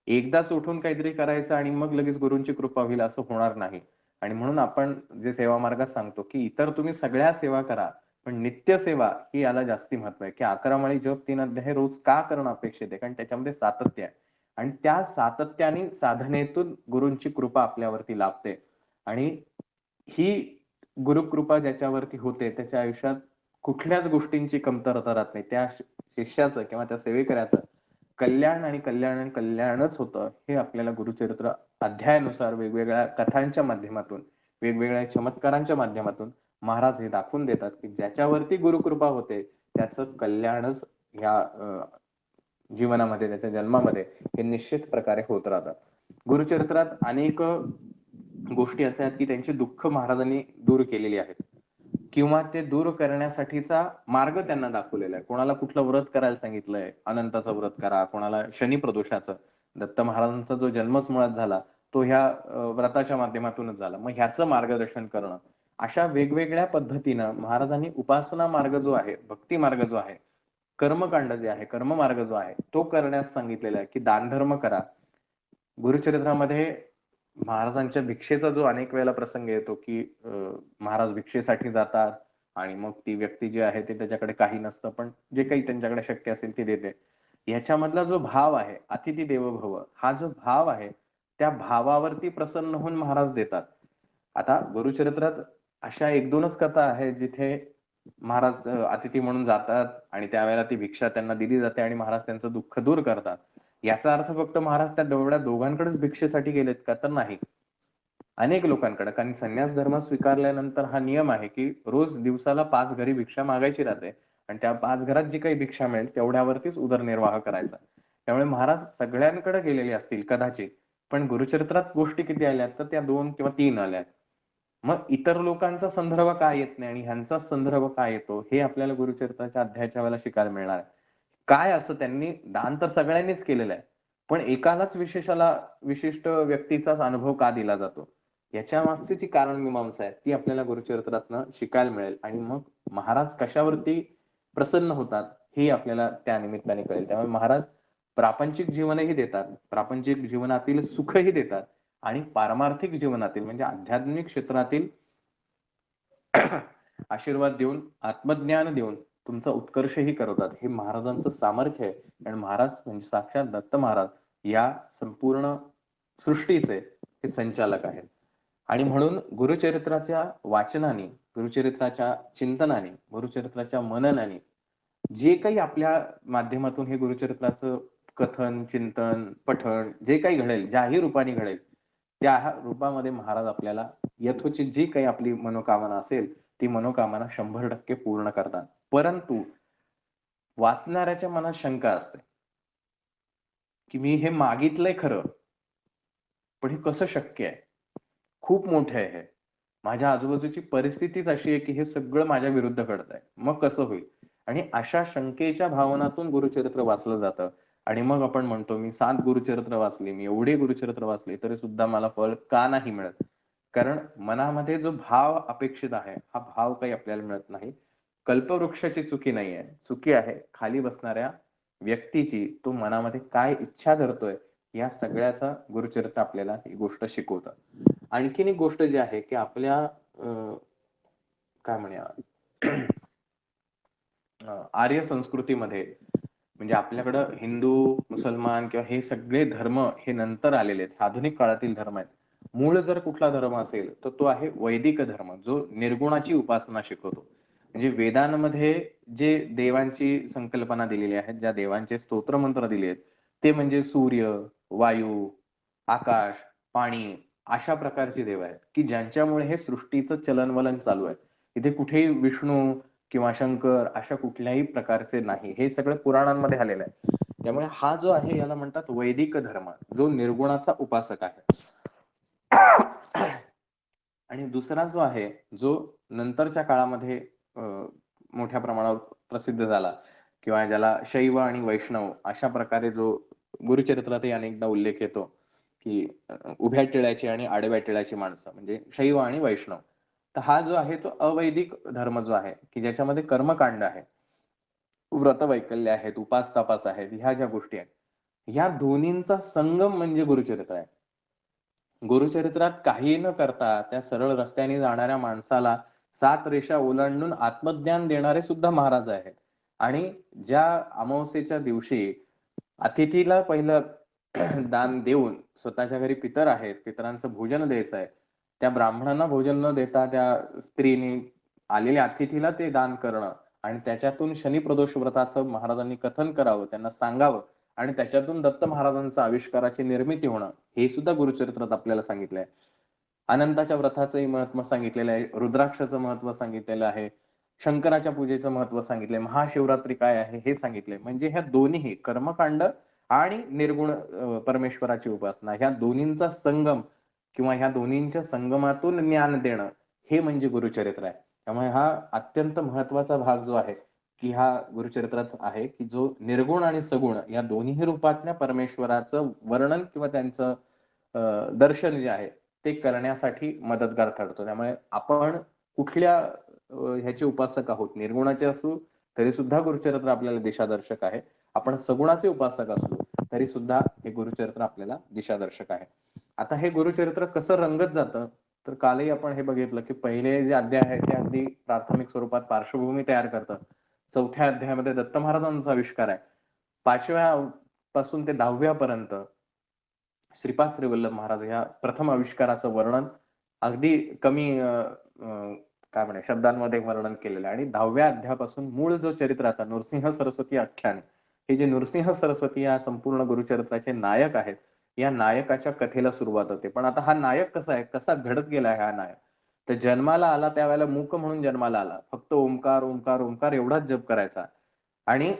एकदाच उठून काहीतरी करायचं आणि मग लगेच गुरूंची कृपा होईल असं होणार नाही. आणि म्हणून आपण जे सेवा मार्गात सांगतो, की इतर तुम्ही सगळ्या सेवा करा, पण नित्य सेवा ही याला जास्ती महत्व आहे, की 11 माळी जप 3 अध्याय रोज का करणं अपेक्षित आहे? कारण त्याच्यामध्ये सातत्य आहे. आणि त्या सातत्याने साधनेतून गुरूंची कृपा आपल्यावरती लाभते. आणि ही गुरुकृपा ज्याच्यावरती होते त्याच्या आयुष्यात कुठल्याच गोष्टींची कमतरता राहत नाही. त्या शिष्याचं किंवा त्या सेवेकऱ्याचं कल्याण आणि कल्याण आणि कल्याणच होतं. हे आपल्याला गुरुचरित्र अध्यायानुसार वेगवेगळ्या कथांच्या माध्यमातून, वेगवेगळ्या चमत्कारांच्या माध्यमातून महाराज हे दाखवून देतात, की ज्याच्यावरती गुरुकृपा होते त्याचं कल्याणच ह्या जीवनामध्ये, त्याच्या जन्मामध्ये हे निश्चित प्रकारे होत राहतात. गुरुचरित्रात अनेक गोष्टी अशा आहेत की त्यांची दुःख महाराजांनी दूर केलेली आहेत. किंवा ते दूर करण्यासाठीचा मार्ग त्यांना दाखवलेला आहे. कोणाला कुठलं व्रत करायला सांगितलंय, अनंताचं व्रत करा, कोणाला शनी प्रदोषाचं. दत्त महाराजांचा जो जन्मच मुळात झाला, तो ह्या व्रताच्या माध्यमातूनच झाला. मग ह्याचं मार्गदर्शन करणं. अशा वेगवेगळ्या पद्धतीनं महाराजांनी उपासना मार्ग जो आहे, भक्ती मार्ग जो आहे, कर्मकांड जे आहे, कर्ममार्ग जो आहे, तो करण्यास सांगितलेला आहे, की दानधर्म करा. गुरुचरित्रामध्ये महाराजांच्या भिक्षेचा जो अनेक वेळेला प्रसंग येतो, की महाराज भिक्षेसाठी जातात आणि मग ती व्यक्ती जी आहे ते त्याच्याकडे काही नसतं, पण जे काही त्यांच्याकडे शक्य असेल ते देते. ह्याच्यामधला जो भाव आहे, अतिथी देवो भव, हा जो भाव आहे, त्या भावावरती प्रसन्न होऊन महाराज देतात. आता गुरुचरित्रात अशा 1-2च कथा आहेत जिथे महाराज अतिथी म्हणून जातात आणि त्यावेळेला ती भिक्षा त्यांना दिली जाते आणि महाराज त्यांचं दुःख दूर करतात. याचा अर्थ फक्त महाराज त्या एवढ्या दोघांकडेच भिक्षेसाठी गेलेत का? तर नाही. अनेक लोकांकडे, कारण संन्यास धर्म स्वीकारल्यानंतर हा नियम आहे, की रोज दिवसाला 5 घरी भिक्षा मागायची राहते आणि त्या 5 घरात जी काही भिक्षा मिळेल तेवढ्यावरतीच उदरनिर्वाह करायचा. त्यामुळे महाराज सगळ्यांकडे गेलेले असतील कदाचित, पण गुरुचरित्रात गोष्टी किती आल्यात? तर त्या 2 किंवा 3 आल्यात. मग इतर लोकांचा संदर्भ का येत नाही आणि ह्यांचा संदर्भ का येतो? हे आपल्याला गुरुचरित्राच्या अध्यायाच्या वेळेला शिकायला मिळणार आहे. काय असं त्यांनी दान तर सगळ्यांनीच केलेलं आहे, पण एकालाच विशिष्ट व्यक्तीचाच अनुभव का दिला जातो? याच्या मागची जी कारणमीमांसा आहे ती आपल्याला गुरुचरित्रातनं शिकायला मिळेल आणि मग महाराज कशावरती प्रसन्न होतात हे आपल्याला त्या निमित्ताने कळेल. त्यामुळे महाराज प्रापंचिक जीवनही देतात, प्रापंचिक जीवनातील सुखही देतात आणि पारमार्थिक जीवनातील म्हणजे आध्यात्मिक क्षेत्रातील आशीर्वाद देऊन, आत्मज्ञान देऊन तुमचा उत्कर्षही करतात. हे महाराजांचं सामर्थ्य आहे आणि महाराज म्हणजे साक्षात दत्त महाराज या संपूर्ण सृष्टीचे हे संचालक आहेत. आणि म्हणून गुरुचरित्राच्या वाचनाने, गुरुचरित्राच्या चिंतनाने, गुरुचरित्राच्या मननाने जे काही आपल्या माध्यमातून हे गुरुचरित्राचं कथन, चिंतन, पठण जे काही घडेल, ज्याही रूपाने घडेल, त्या रूपामध्ये महाराज आपल्याला यथोचित जी काही आपली मनोकामना असेल, ती मनोकामना 100% पूर्ण करतात. परंतु वाचणाऱ्याच्या मनात शंका असते, की मी हे मागितलंय खरं, पण हे कसं शक्य आहे? खूप मोठं आहे हे. माझ्या आजूबाजूची परिस्थितीच अशी आहे, की हे सगळं माझ्या विरुद्ध घडतंय. मग कसं होईल? आणि अशा शंकेच्या भावनातून गुरुचरित्र वाचलं जातं. आणि मग आपण म्हणतो, मी 7 गुरुचरित्र वाचली, मी एवढे गुरुचरित्र वाचले, तरी सुद्धा मला फळ का नाही मिळत? कारण मनामध्ये जो भाव अपेक्षित आहे, हा भाव काही आपल्याला मिळत नाही. कल्पवृक्षाची चुकी नाहीये. चुकी आहे खाली बसणाऱ्या व्यक्तीची. तो मनामध्ये काय इच्छा धरतोय, या सगळ्याचा गुरुचरित्र आपल्याला ही गोष्ट शिकवतं. आणखीन एक गोष्ट जी आहे, की आपल्या काय म्हणूया आर्य संस्कृतीमध्ये म्हणजे आपल्याकडं हिंदू, मुसलमान किंवा हे सगळे धर्म हे नंतर आलेले आहेत. आधुनिक काळातील धर्म आहेत. मूळ जर कुठला धर्म असेल, तर तो आहे वैदिक धर्म, जो निर्गुणाची उपासना शिकवतो. म्हणजे वेदांमध्ये जे देवांची संकल्पना दिलेली आहे, ज्या देवांचे स्तोत्रमंत्र दिले आहेत, ते म्हणजे सूर्य, वायू, आकाश, पाणी अशा प्रकारची देव आहेत, की ज्यांच्यामुळे हे सृष्टीचं चलनवलन चालू आहे. इथे कुठेही विष्णू किंवा शंकर अशा कुठल्याही प्रकारचे नाही. हे सगळं पुराणांमध्ये आलेलं आहे. त्यामुळे हा जो आहे याला म्हणतात वैदिक धर्म, जो निर्गुणाचा उपासक आहे. आणि दुसरा जो आहे, जो नंतरच्या काळामध्ये मोठ्या प्रमाणावर प्रसिद्ध झाला किंवा ज्याला शैव आणि वैष्णव अशा प्रकारे जो गुरुचरित्रातही अनेकदा उल्लेख येतो, की उभ्या टिळ्याची आणि आडव्या टिळ्याची माणसं म्हणजे शैव आणि वैष्णव. तर हा जो आहे तो अवैदिक धर्म जो आहे, की ज्याच्यामध्ये कर्मकांड आहे, व्रतवैकल्य आहेत, उपास-तापास आहेत, ह्या ज्या गोष्टी आहेत, ह्या दोन्हींचा संगम म्हणजे गुरुचरित्र आहे. गुरुचरित्रात काही न करता त्या सरळ रस्त्याने जाणाऱ्या माणसाला 7 रेषा ओलांडून आत्मज्ञान देणारे सुद्धा महाराज आहेत. आणि ज्या अमावास्येच्या दिवशी अतिथीला पहिलं दान देऊन स्वतःच्या घरी पितर आहेत, पितरांचं भोजन द्यायचं आहे. त्या ब्राह्मणांना भोजन न देता त्या स्त्रीने आलेल्या अतिथीला ते दान करणं आणि त्याच्यातून शनिप्रदोष व्रताचं महाराजांनी कथन करावं, त्यांना सांगावं आणि त्याच्यातून दत्त महाराजांच्या आविष्काराची निर्मिती होणं, हे सुद्धा गुरुचरित्रात आपल्याला सांगितलंय. अनंताच्या व्रताचंही महत्व सांगितलेलं आहे, रुद्राक्षाचं महत्व सांगितलेलं आहे, शंकराच्या पूजेचं महत्व सांगितलंय, महाशिवरात्री काय आहे हे सांगितलंय. म्हणजे ह्या दोन्हीही कर्मकांड आणि निर्गुण परमेश्वराची उपासना, ह्या दोन्हींचा संगम किंवा ह्या दोन्हींच्या संगमातून ज्ञान देणं, हे म्हणजे गुरुचरित्र आहे. त्यामुळे हा अत्यंत महत्वाचा भाग जो आहे, की हा गुरुचरित्राचा आहे, की जो निर्गुण आणि सगुण या दोन्ही रूपातल्या परमेश्वराचं वर्णन किंवा त्यांचं दर्शन जे आहे, ते करण्यासाठी मदतगार ठरतो. त्यामुळे आपण कुठल्या ह्याचे उपासक आहोत, निर्गुणाचे असू तरी सुद्धा गुरुचरित्र आपल्याला दिशादर्शक आहे. आपण सगुणाचे उपासक असलो तरी सुद्धा हे गुरुचरित्र आपल्याला दिशादर्शक आहे. आता हे गुरुचरित्र कसं रंगत जातं, तर कालही आपण हे बघितलं, की पहिले जे अध्याय आहेत ते अगदी प्राथमिक स्वरूपात पार्श्वभूमी तयार करतात. 4थ्या अध्यायामध्ये दत्त महाराजांचा आविष्कार आहे. 5व्या पासून ते 10व्या पर्यंत श्रीपाद श्रीवल्लभ महाराज ह्या प्रथम आविष्काराचं वर्णन अगदी कमी काय म्हणे शब्दांमध्ये वर्णन केलेलं आहे. आणि 10व्या अध्यायापासून मूळ जो चरित्राचा नृसिंह सरस्वती आख्यान, हे जे नृसिंह सरस्वती या संपूर्ण गुरुचरित्राचे नायक आहेत, या नायकाच्या कथेला सुरुवात होते. पण आता हा नायक कसा आहे, कसा घडत गेला हा नायक, तर जन्माला आला त्यावेळेला मूक म्हणून जन्माला आला. फक्त ओंकार ओंकार ओंकार एवढाच जप करायचा. आणि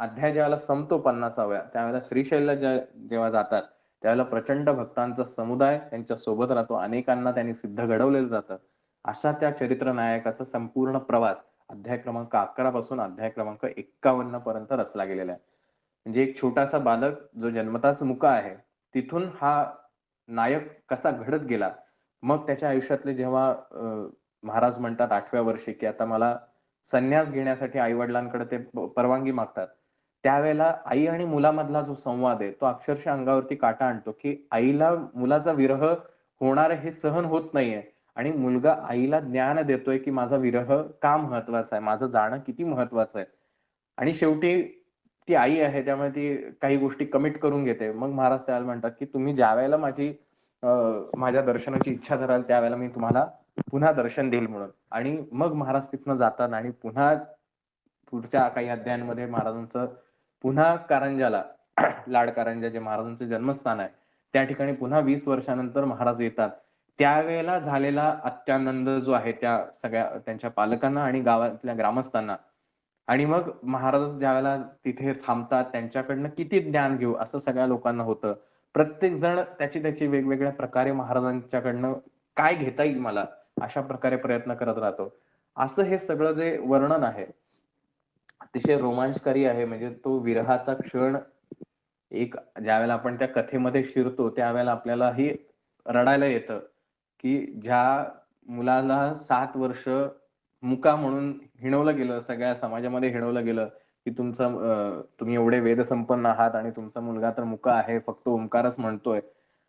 अध्याय ज्यावेळेला संपतो 50व्या, त्यावेळेला श्रीशैलला जेव्हा जातात, त्यावेळेला प्रचंड भक्तांचा समुदाय त्यांच्या सोबत राहतो. अनेकांना त्यांनी सिद्ध घडवलेलं जातं. असा त्या चरित्र नायकाचा संपूर्ण प्रवास अध्याय क्रमांक 11 पासून अध्याय क्रमांक 51 पर्यंत रचला गेलेला आहे. म्हणजे एक छोटासा बालक जो जन्मताच मुका आहे, तिथून हा नायक कसा घडत गेला. मग त्याच्या आयुष्यातले जेव्हा महाराज म्हणतात 8व्या वर्षी, की आता मला संन्यास घेण्यासाठी आई-वडिलांकडे ते परवानगी मागतात. त्यावेळेला आई आणि मुलामधला जो संवाद आहे, तो अक्षरशः अंगावरती काटा आणतो, की आईला मुलाचा विरह होणार हे सहन होत नाहीये आणि मुलगा आईला ज्ञान देतोय, की माझा विरह का महत्वाचा आहे, माझं जाणं किती महत्वाचं आहे. आणि शेवटी ती आई आहे, त्यामुळे ती काही गोष्टी कमिट करून घेते. मग महाराज त्याला म्हणतात, की तुम्ही ज्यावेळेला माझ्या दर्शनाची इच्छा धराल, त्यावेळेला मी तुम्हाला पुन्हा दर्शन देईल म्हणून. आणि मग महाराज तिथनं जातात आणि पुन्हा पुढच्या काही अध्यायांमध्ये महाराजांचं पुन्हा कारंजाला लाड कारंजा जे महाराजांचं जन्मस्थान आहे, त्या ठिकाणी पुन्हा 20 वर्षानंतर महाराज येतात. त्यावेळेला झालेला अत्यानंद जो आहे त्या सगळ्या त्यांच्या पालकांना आणि गावातल्या ग्रामस्थांना. आणि मग महाराज ज्यावेळेला तिथे थांबतात, त्यांच्याकडनं किती ज्ञान घेऊ असं सगळ्या लोकांना होतं. प्रत्येक जण त्याची वेगवेगळ्या प्रकारे महाराजांच्याकडनं काय घेता येईल मला, अशा प्रकारे प्रयत्न करत राहतो. असं हे सगळं जे वर्णन आहे, अतिशय रोमांचकारी आहे. म्हणजे तो विरहाचा क्षण एक ज्यावेळेला आपण त्या कथेमध्ये शिरतो, त्यावेळेला आपल्यालाही रडायला येतं, की ज्या मुलाला 7 वर्ष मुका म्हणून हिणवलं गेलं, सगळ्या समाजामध्ये हिणवलं गेलं, की तुम्ही एवढे वेदसंपन्न आहात आणि तुमचा मुलगा तर मुका आहे, फक्त ओंकारच म्हणतोय.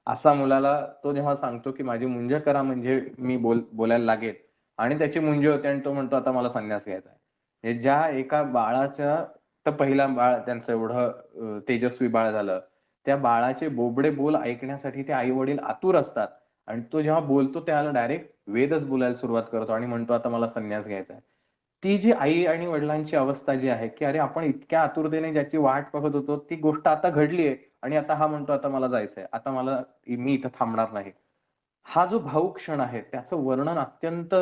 असा मुलाला तो जेव्हा सांगतो, की माझी मुंज करा म्हणजे मी बोलायला लागेल आणि त्याची मुंज होते आणि तो म्हणतो, आता मला संन्यास घ्यायचा आहे. हे ज्या एका बाळाच्या तर पहिला बाळ त्यांचं एवढं तेजस्वी बाळ झालं. त्या बाळाचे बोबडे बोल ऐकण्यासाठी ते आई-वडील आतुर असतात आणि तो जेव्हा बोलतो त्याला डायरेक्ट वेदच बोलायला सुरुवात करतो आणि म्हणतो, आता मला संन्यास घ्यायचा आहे. ती जी आई आणि वडिलांची अवस्था जी आहे, की अरे आपण इतक्या आतुरतेने ज्याची वाट बघत होतो, ती गोष्ट आता घडली आहे आणि आता हा म्हणतो, आता मला जायचंय. आता मी इथं थांबणार नाही. हा जो भावुक क्षण आहे, त्याचं वर्णन अत्यंत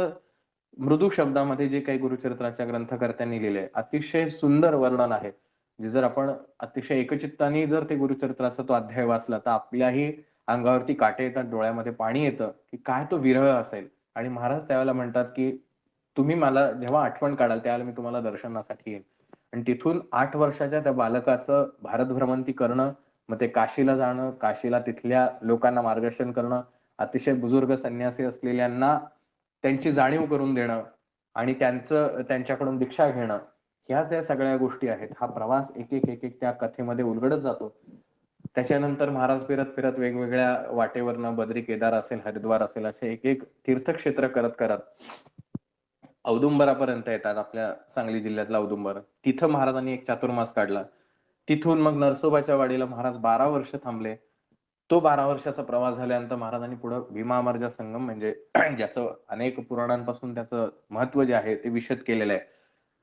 मृदू शब्दामध्ये जे काही गुरुचरित्राच्या ग्रंथकर्त्यांनी लिहिलंय, अतिशय सुंदर वर्णन आहे. जे जर आपण अतिशय एकचित्ताने जर ते गुरुचरित्राचा तो अध्याय वाचला, तर आपल्याही अंगावरती काटे येतात, डोळ्यामध्ये पाणी येतं, की काय तो विरह असेल. आणि महाराज त्यावेळेला म्हणतात, की तुम्ही मला जेव्हा आठवण काढाल, त्यावेळेला मी तुम्हाला दर्शनासाठी येईन. आणि तिथून 8 वर्षाच्या त्या बालकाचं भारत भ्रमंती करणं, मग ते काशीला जाणं, काशीला तिथल्या लोकांना मार्गदर्शन करणं, अतिशय बुजुर्ग संन्यासी असलेल्यांना त्यांची जाणीव करून देणं आणि त्यांच्याकडून दीक्षा घेणं, ह्या ज्या सगळ्या गोष्टी आहेत. हा प्रवास एक त्या कथेमध्ये उलगडत जातो. त्याच्यानंतर महाराज फिरत वेगवेगळ्या वाटेवरनं बद्री, केदार असेल, हरिद्वार असेल, असे एक तीर्थक्षेत्र करत औदुंबरापर्यंत येतात. आपल्या सांगली जिल्ह्यातला औदुंबर. तिथं महाराजांनी एक चातुर्मास काढला. तिथून मग नरसोबाच्या वाडीला महाराज 12 वर्ष थांबले. तो 12 वर्षाचा प्रवास झाल्यानंतर महाराजांनी पुढे भीमा अमरजा संगम म्हणजे ज्याचं अनेक पुराणांपासून त्याचं महत्व जे आहे ते विशद केलेलं आहे.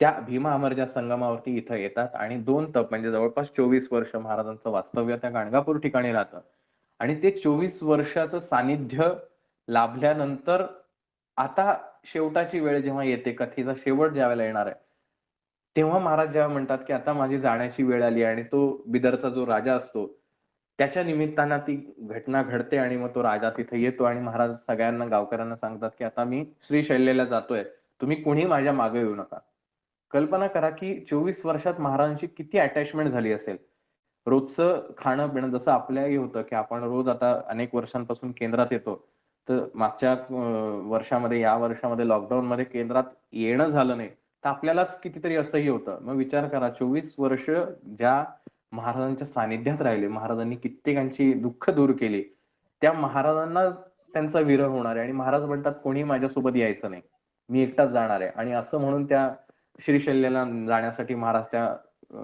त्या भीमा अमरजा संगमावरती इथं येतात आणि 2 तप म्हणजे जवळपास 24 वर्ष महाराजांचं वास्तव्य त्या गाणगापूर ठिकाणी राहतं. आणि ते 24 वर्षाचं सानिध्य लाभल्यानंतर आता शेवटाची वेळ जेव्हा येते, कथेचा शेवट ज्यावेळेला येणार आहे, तेव्हा महाराज जेव्हा म्हणतात, की आता माझी जाण्याची वेळ आली आणि तो बिदरचा जो राजा असतो, त्याच्या निमित्तानं ती घटना घडते आणि मग तो राजा तिथे येतो आणि महाराज सगळ्यांना गावकऱ्यांना सांगतात, की आता मी श्रीशैल्यला जातोय. तुम्ही कोणी माझ्या मागे येऊ नका. कल्पना करा, की 24 वर्षात महाराजांची किती अटॅचमेंट झाली असेल. रोजचं खाणं-पिणं जसं आपल्याही होतं, की आपण रोज आता अनेक वर्षांपासून केंद्रात येतो. तर मागच्या वर्षामध्ये, या वर्षामध्ये लॉकडाऊनमध्ये केंद्रात येणं झालं नाही. तर आपल्यालाच कितीतरी असह्य होतं. मग विचार करा 24 वर्ष ज्या महाराजांच्या सानिध्यात राहिले, महाराजांनी कित्येकांची दुःख दूर केली. त्या महाराजांना त्यांचा विरह होणार आहे आणि महाराज म्हणतात, "कोणी माझ्यासोबत यायचं नाही. मी एकटाच जाणार आहे." आणि असं म्हणून त्या श्रीशैल्यला जाण्यासाठी महाराज त्या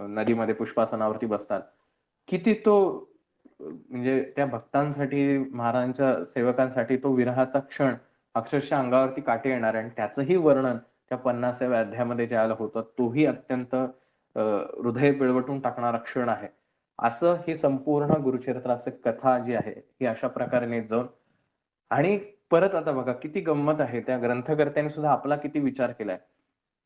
नदीमध्ये पुष्पासनावरती बसतात. किती तो म्हणजे त्या भक्तांसाठी, महाराजांच्या सेवकांसाठी तो विरहाचा क्षण अक्षरशः अंगावरती काटे येणार आहे आणि त्याचंही वर्णन त्या 50व्या अध्यायामध्ये ज्यावेळेला होतं, तोही अत्यंत हृदय पिळवटून टाकणारा क्षण आहे. असं ही संपूर्ण गुरुचरित्राची कथा जी आहे, ही अशा प्रकारे नेत जाऊन आणि परत आता बघा किती गंमत आहे. त्या ग्रंथकर्त्यांनी सुद्धा आपला किती विचार केलाय,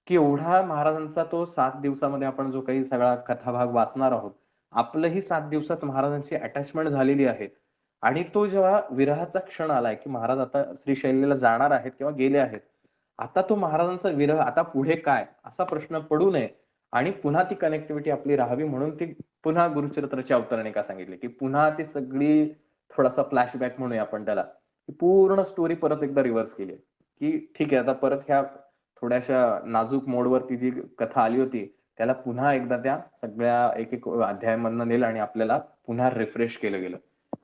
की एवढा महाराजांचा तो 7 दिवसामध्ये आपण जो काही सगळा कथाभाग वाचणार आहोत. आपलंही 7 दिवसात महाराजांची अटॅचमेंट झालेली आहे. आणि तो जेव्हा विरहाचा क्षण आलाय, की महाराज आता श्रीशैल्यला जाणार आहेत किंवा गेले आहेत. आता तो महाराजांचा विरह, आता पुढे काय? असा प्रश्न पडू नये आणि पुन्हा ती कनेक्टिव्हिटी आपली राहावी म्हणून ती पुन्हा गुरुचरित्राची अवतरणिका सांगितली, की पुन्हा ती सगळी थोडासा फ्लॅशबॅक म्हणूया आपण त्याला. ती पूर्ण स्टोरी परत एकदा रिव्हर्स केली, की ठीक आहे आता परत ह्या थोड्याशा नाजूक मोडवरती जी कथा आली होती, त्याला पुन्हा एकदा त्या सगळ्या एक-एक अध्यायामधनं नेलं आणि आपल्याला पुन्हा रिफ्रेश केलं गेलं,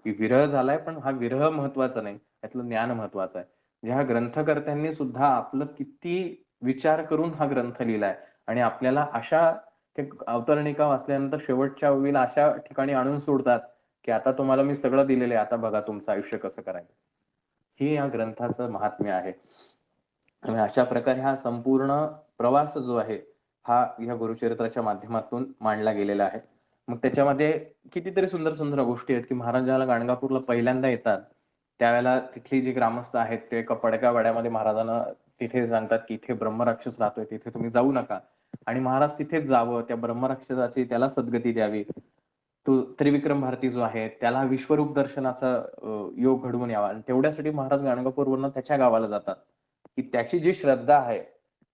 की विरह झालाय पण हा विरह महत्वाचा नाही, त्यातलं ज्ञान महत्वाचं आहे. म्हणजे ह्या ग्रंथकर्त्यांनी सुद्धा आपलं किती विचार करून हा ग्रंथ लिहिलाय आणि आपल्याला अशा ते अवतरणिका वाचल्यानंतर शेवटच्या ओळीला अशा ठिकाणी आणून सोडतात, की आता तुम्हाला मी सगळं दिलेलं आहे, आता बघा तुमचं आयुष्य कसं करायचं. हे या ग्रंथाचं महात्म्य आहे. आणि अशा प्रकारे हा संपूर्ण प्रवास जो आहे, हा ह्या गुरुचरित्राच्या माध्यमातून मांडला गेलेला आहे. मग त्याच्यामध्ये कितीतरी सुंदर-सुंदर गोष्टी आहेत, की महाराज ज्यावेळेला गाणगापूरला पहिल्यांदा येतात, त्यावेळेला तिथली जी ग्रामस्थ आहेत, ते एका पडक्या वाड्यामध्ये महाराजांना तिथे सांगतात, की "इथे ब्रह्मराक्षस राहतोय, तिथे तुम्ही जाऊ नका." आणि महाराज तिथेच जावं, त्या ब्रह्मराक्षसाची त्याला सद्गती द्यावी. तो त्रिविक्रम भारती जो आहे, त्याला विश्वरूप दर्शनाचा योग घडवून यावा आणि तेवढ्यासाठी महाराज गाणगापूरवरनं त्याच्या गावाला जातात, की त्याची जी श्रद्धा आहे,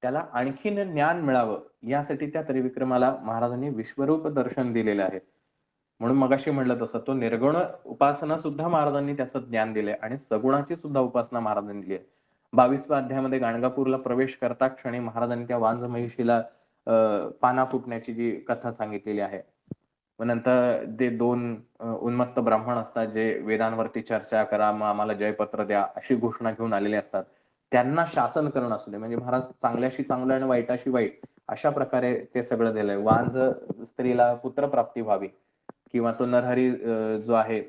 त्याला आणखीन ज्ञान मिळावं, यासाठी त्या त्रिविक्रमाला महाराजांनी विश्वरूप दर्शन दिलेलं आहे. म्हणून मगाशी म्हटलं तसं तो निर्गुण उपासना सुद्धा महाराजांनी त्याचं ज्ञान दिलंय आणि सगुणाची सुद्धा उपासना महाराजांनी दिली आहे. 22व्या अध्यायामध्ये गाणगापूरला प्रवेश करता क्षणी महाराजांनी त्या वांझ महिषीला पाना फुटण्याची जी कथा सांगितलेली आहे. मग नंतर ते 2 उन्मत्त ब्राह्मण असतात, जे वेदांवरती चर्चा करा, मग आम्हाला जयपत्र द्या, अशी घोषणा घेऊन आलेले असतात. त्यांना शासन करणं असू दे, म्हणजे महाराज चांगल्याशी चांगलं आणि वाईटाशी वाईट अशा प्रकारे ते सगळं दिलंय. वांझ स्त्रीला पुत्रप्राप्ती व्हावी किंवा तो नरहरी जो आहे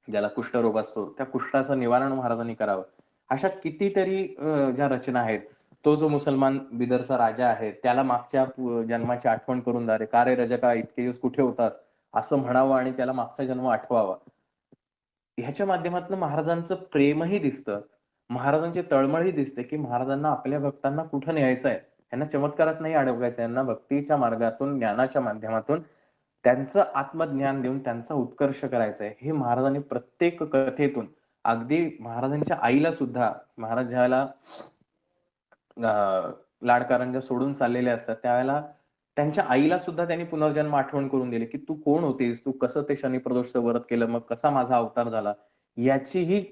ज्याला कुष्ठरोग असतो, त्या कुष्ठाचं निवारण महाराजांनी करावं. अशा कितीतरी ज्या रचना आहेत. तो जो मुसलमान बिदरचा राजा आहे, त्याला मागच्या जन्माची आठवण करून द्या रे. "का रे रजका इतके दिवस कुठे होतास?" असं म्हणावं आणि त्याला मागचा जन्म आठवावा. ह्याच्या माध्यमातून महाराजांचं प्रेमही दिसतं. महाराजांची तळमळही दिसते, की महाराजांना आपल्या भक्तांना कुठं न्यायचंय. यांना चमत्कारात नाही अडवायचं. यांना भक्तीच्या मार्गातून, ज्ञानाच्या माध्यमातून त्यांचं आत्मज्ञान देऊन त्यांचा उत्कर्ष करायचा आहे. हे महाराजांनी प्रत्येक कथेतून अगदी महाराजांच्या आईला सुद्धा महाराज ज्यावेळेला लाड सोडून चाललेले असतात, त्यावेळेला त्यांच्या आईला सुद्धा त्यांनी पुनर्जन्म आठवण करून दिली, की "तू कोण होतीस? तू कसं ते शनिप्रदोषचं व्रत केलं? मग कसा माझा अवतार झाला?" याचीही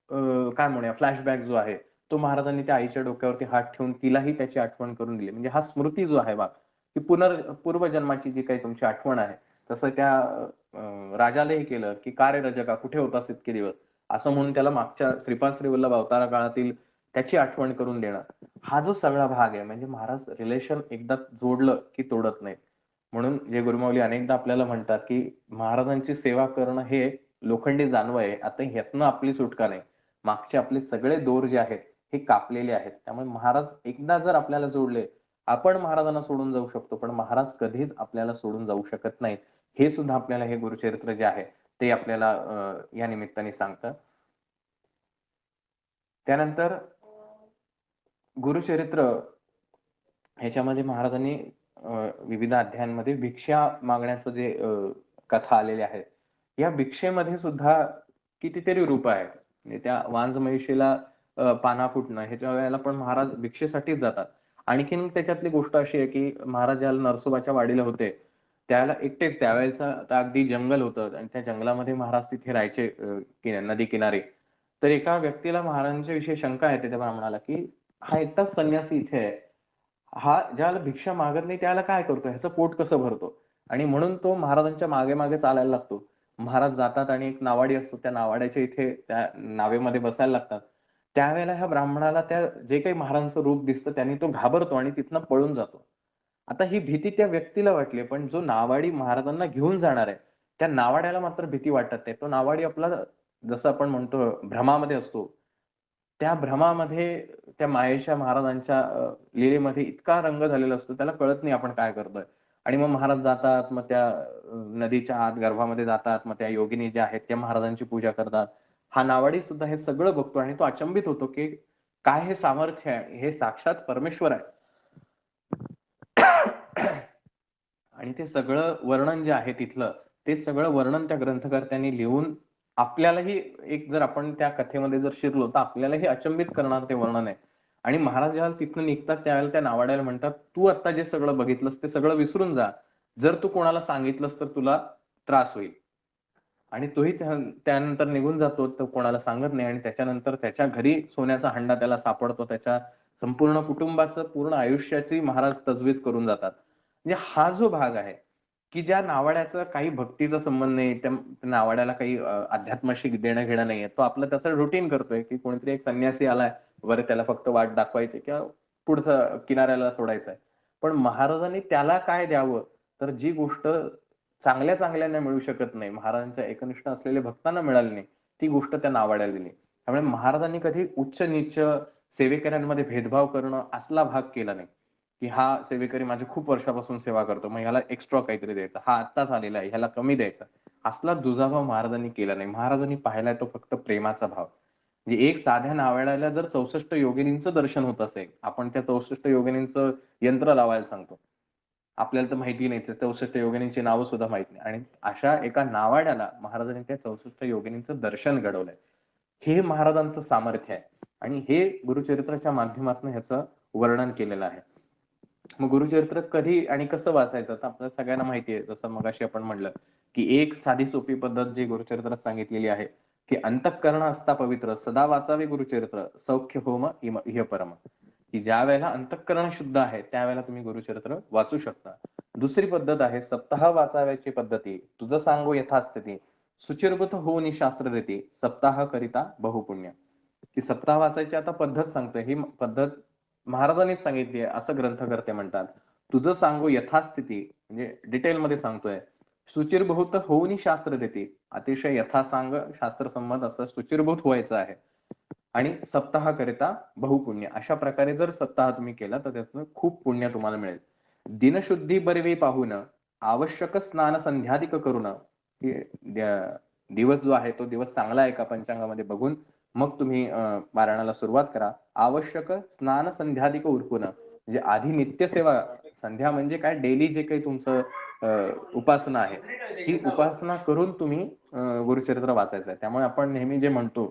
अ, काय म्हणूया फ्लॅशबॅक जो आहे, तो महाराजांनी त्या आईच्या डोक्यावरती हात ठेवून तिलाही त्याची आठवण करून दिली. म्हणजे हा स्मृती जो आहे की पूर्वजन्माची जी काही तुमची आठवण आहे, तसं त्या राजालाही केलं, की "का रे रजका कुठे होतास इतके दिवस?" असं म्हणून त्याला मागच्या श्रीपाद श्रीवल्लभ अवतारा काळातील त्याची आठवण करून देणं. हा जो सगळा भाग आहे म्हणजे महाराज रिलेशन एकदा जोडलं की तोडत नाहीत. म्हणून जे गुरुमाऊली अनेकदा आपल्याला म्हणतात, की महाराजांची सेवा करणं हे लोखंडी जानवं आहे. आता ह्यातनं आपली सुटका नाही. मागचे आपले सगळे दोर जे आहेत, हे कापलेले आहेत. त्यामुळे महाराज एकदा जर आपल्याला जोडले, आपण महाराजांना सोडून जाऊ शकतो, पण महाराज कधीच आपल्याला सोडून जाऊ शकत नाहीत. हे सुद्धा आपल्याला हे गुरुचरित्र जे आहे, ते आपल्याला या निमित्ताने सांगतं. त्यानंतर गुरुचरित्र ह्याच्यामध्ये महाराजांनी विविध अध्यायांमध्ये भिक्षा मागण्याचं जे कथा आलेल्या आहेत. या भिक्षेमध्ये सुद्धा कितीतरी रूप आहेत. म्हणजे त्या वांज म्हैशीला पाना फुटणं ह्याच्या वेळेला पण महाराज भिक्षेसाठीच जातात. आणखीन त्याच्यातली गोष्ट अशी आहे, की महाराज ज्यावेळेला नरसोबाच्या वाडीला होते, त्यावेळेला एकटेच त्यावेळेचं तर अगदी जंगल होतं आणि त्या जंगलामध्ये महाराज तिथे राहायचे नदी किनारी. तर एका व्यक्तीला महाराजांच्या विषयी शंका येते त्या ब्राह्मणाला, की हा एकटाच संन्यासी इथे आहे. हा ज्याला भिक्षा मागत नाही त्याला काय करतो? ह्याचं पोट कसं भरतो? आणि म्हणून तो महाराजांच्या मागे-मागे चालायला लागतो. महाराज जातात आणि एक नावाडी असतो. त्या नावाड्याच्या इथे त्या नावेमध्ये बसायला लागतात. त्यावेळेला ह्या ब्राह्मणाला त्या जे काही महाराजांचं रूप दिसतं त्यांनी तो घाबरतो आणि तिथनं पळून जातो. आता ही भीती त्या व्यक्तीला वाटली, पण जो नावाडी महाराजांना घेऊन जाणार आहे, त्या नावाड्याला मात्र भीती वाटत नाही. तो नावाडी आपला जसं आपण म्हणतो भ्रमामध्ये असतो. त्या भ्रमामध्ये त्या मायेच्या महाराजांच्या लीलेमध्ये इतका रंग झालेला असतो, त्याला कळत नाही आपण काय करतोय. आणि मग महाराज जातात, मग त्या नदीच्या आत गर्भामध्ये जातात. मग त्या योगिनी ज्या आहेत त्या महाराजांची पूजा करतात. हा नावाडी सुद्धा हे सगळं बघतो आणि तो अचंबित होतो, की काय हे सामर्थ्य आहे? हे साक्षात परमेश्वर आहे. आणि ते सगळं वर्णन जे आहे तिथलं, ते सगळं वर्णन त्या ग्रंथकर्त्यांनी लिहून आपल्यालाही एक जर आपण त्या कथेमध्ये जर शिरलो, तर आपल्यालाही अचंबित करणार ते वर्णन आहे. आणि महाराज जेव्हा तिथनं निघतात त्यावेळेला त्या नावाड्याला म्हणतात, "तू आता जे सगळं बघितलंस ते सगळं विसरून जा. जर तू कोणाला सांगितलंस तर तुला त्रास होईल." आणि तोही त्यानंतर निघून जातो. तो कोणाला सांगत नाही आणि त्याच्यानंतर त्याच्या घरी सोन्याचा हंडा त्याला सापडतो. त्याच्या संपूर्ण कुटुंबाचं पूर्ण आयुष्याची महाराज तजवीज करून जातात. म्हणजे हा जो भाग आहे, की ज्या नावाड्याचा काही भक्तीचा संबंध नाही, त्या नावाड्याला काही अध्यात्माशी देणं-घेणं नाहीये. तो आपलं त्याचं रुटीन करतोय, की कोणीतरी एक संन्यासी आलाय, बरं त्याला फक्त वाट दाखवायची किंवा पुढचं किनाऱ्याला सोडायचंय. पण महाराजांनी त्याला काय द्यावं, तर जी गोष्ट चांगल्या-चांगल्यांना मिळू शकत नाही, महाराजांच्या एकनिष्ठ असलेल्या भक्तांना मिळाली नाही, ती गोष्ट त्या नावाड्याला दिली. त्यामुळे महाराजांनी कधी उच्च-नीच सेवेकऱ्यांमध्ये भेदभाव करणं असला भाग केला नाही, की हा सेवेकरी माझी खूप वर्षापासून सेवा करतो, मग ह्याला एक्स्ट्रा काहीतरी द्यायचं. हा आत्ताच आलेला आहे, ह्याला कमी द्यायचा. असला दुजाभाव महाराजांनी केला नाही. महाराजांनी पाहिलाय तो फक्त प्रेमाचा भाव. म्हणजे एक साध्या नावाड्याला जर 64 योगिनींचं दर्शन होत असेल, आपण त्या 64 योगिनींचं यंत्र लावायला सांगतो. आपल्याला तर माहिती नाही, त्या 64 योगिनींची नावं सुद्धा माहित नाही आणि अशा एका नावाड्याला महाराजांनी त्या 64 योगिनींचं दर्शन घडवलंय. हे महाराजांचं सामर्थ्य आहे आणि हे गुरुचरित्राच्या माध्यमातून ह्याचं वर्णन केलेलं आहे. मग गुरुचरित्र कधी आणि कसं वाचायचं तर आपल्याला सगळ्यांना माहिती आहे. जसं मगाशी आपण म्हणलं, की एक साधी सोपी पद्धत जी गुरुचरित्रात सांगितलेली आहे, की अंतःकरण असता पवित्र, सदा वाचावे गुरुचरित्र, सौख्य होम इह परम. की ज्या वेळेला अंतःकरण शुद्ध आहे, त्यावेळेला तुम्ही गुरुचरित्र वाचू शकता. दुसरी पद्धत आहे सप्ताह वाचाव्याची पद्धती. तुझं सांगू यथास्थिती. सुचिरभूत होऊनी शास्त्र रीती, सप्ताह करिता बहुपुण्य. की सप्ताह वाचायची आता पद्धत सांगतोय. ही पद्धत महाराजांनीच सांगितली आहे, असं ग्रंथकर्ते म्हणतात. तुझं सांगू यथास्थिती म्हणजे डिटेलमध्ये सांगतोय. सुचिरभूत होऊनी शास्त्र रीती. अतिशय यथासांग शास्त्रसंमत असं सुचिरभूत व्हायचं आहे. आणि सप्ताहाकरिता बहुपुण्य. अशा प्रकारे जर सप्ताह तुम्ही केला तर त्याचं खूप पुण्य तुम्हाला मिळेल. दिनशुद्धी बरवी पाहून आवश्यक स्नान संध्यादिक करून की दिवस जो आहे तो दिवस चांगला आहे का पंचांगामध्ये बघून मग तुम्ही पारायणाला सुरुवात करा. आवश्यक स्नान संध्यादिक उरकून म्हणजे आधी नित्यसेवा संध्या म्हणजे काय डेली जे काही तुमचं उपासना आहे ही उपासना करून तुम्ही गुरुचरित्र वाचायचं आहे. त्यामुळे आपण नेहमी जे म्हणतो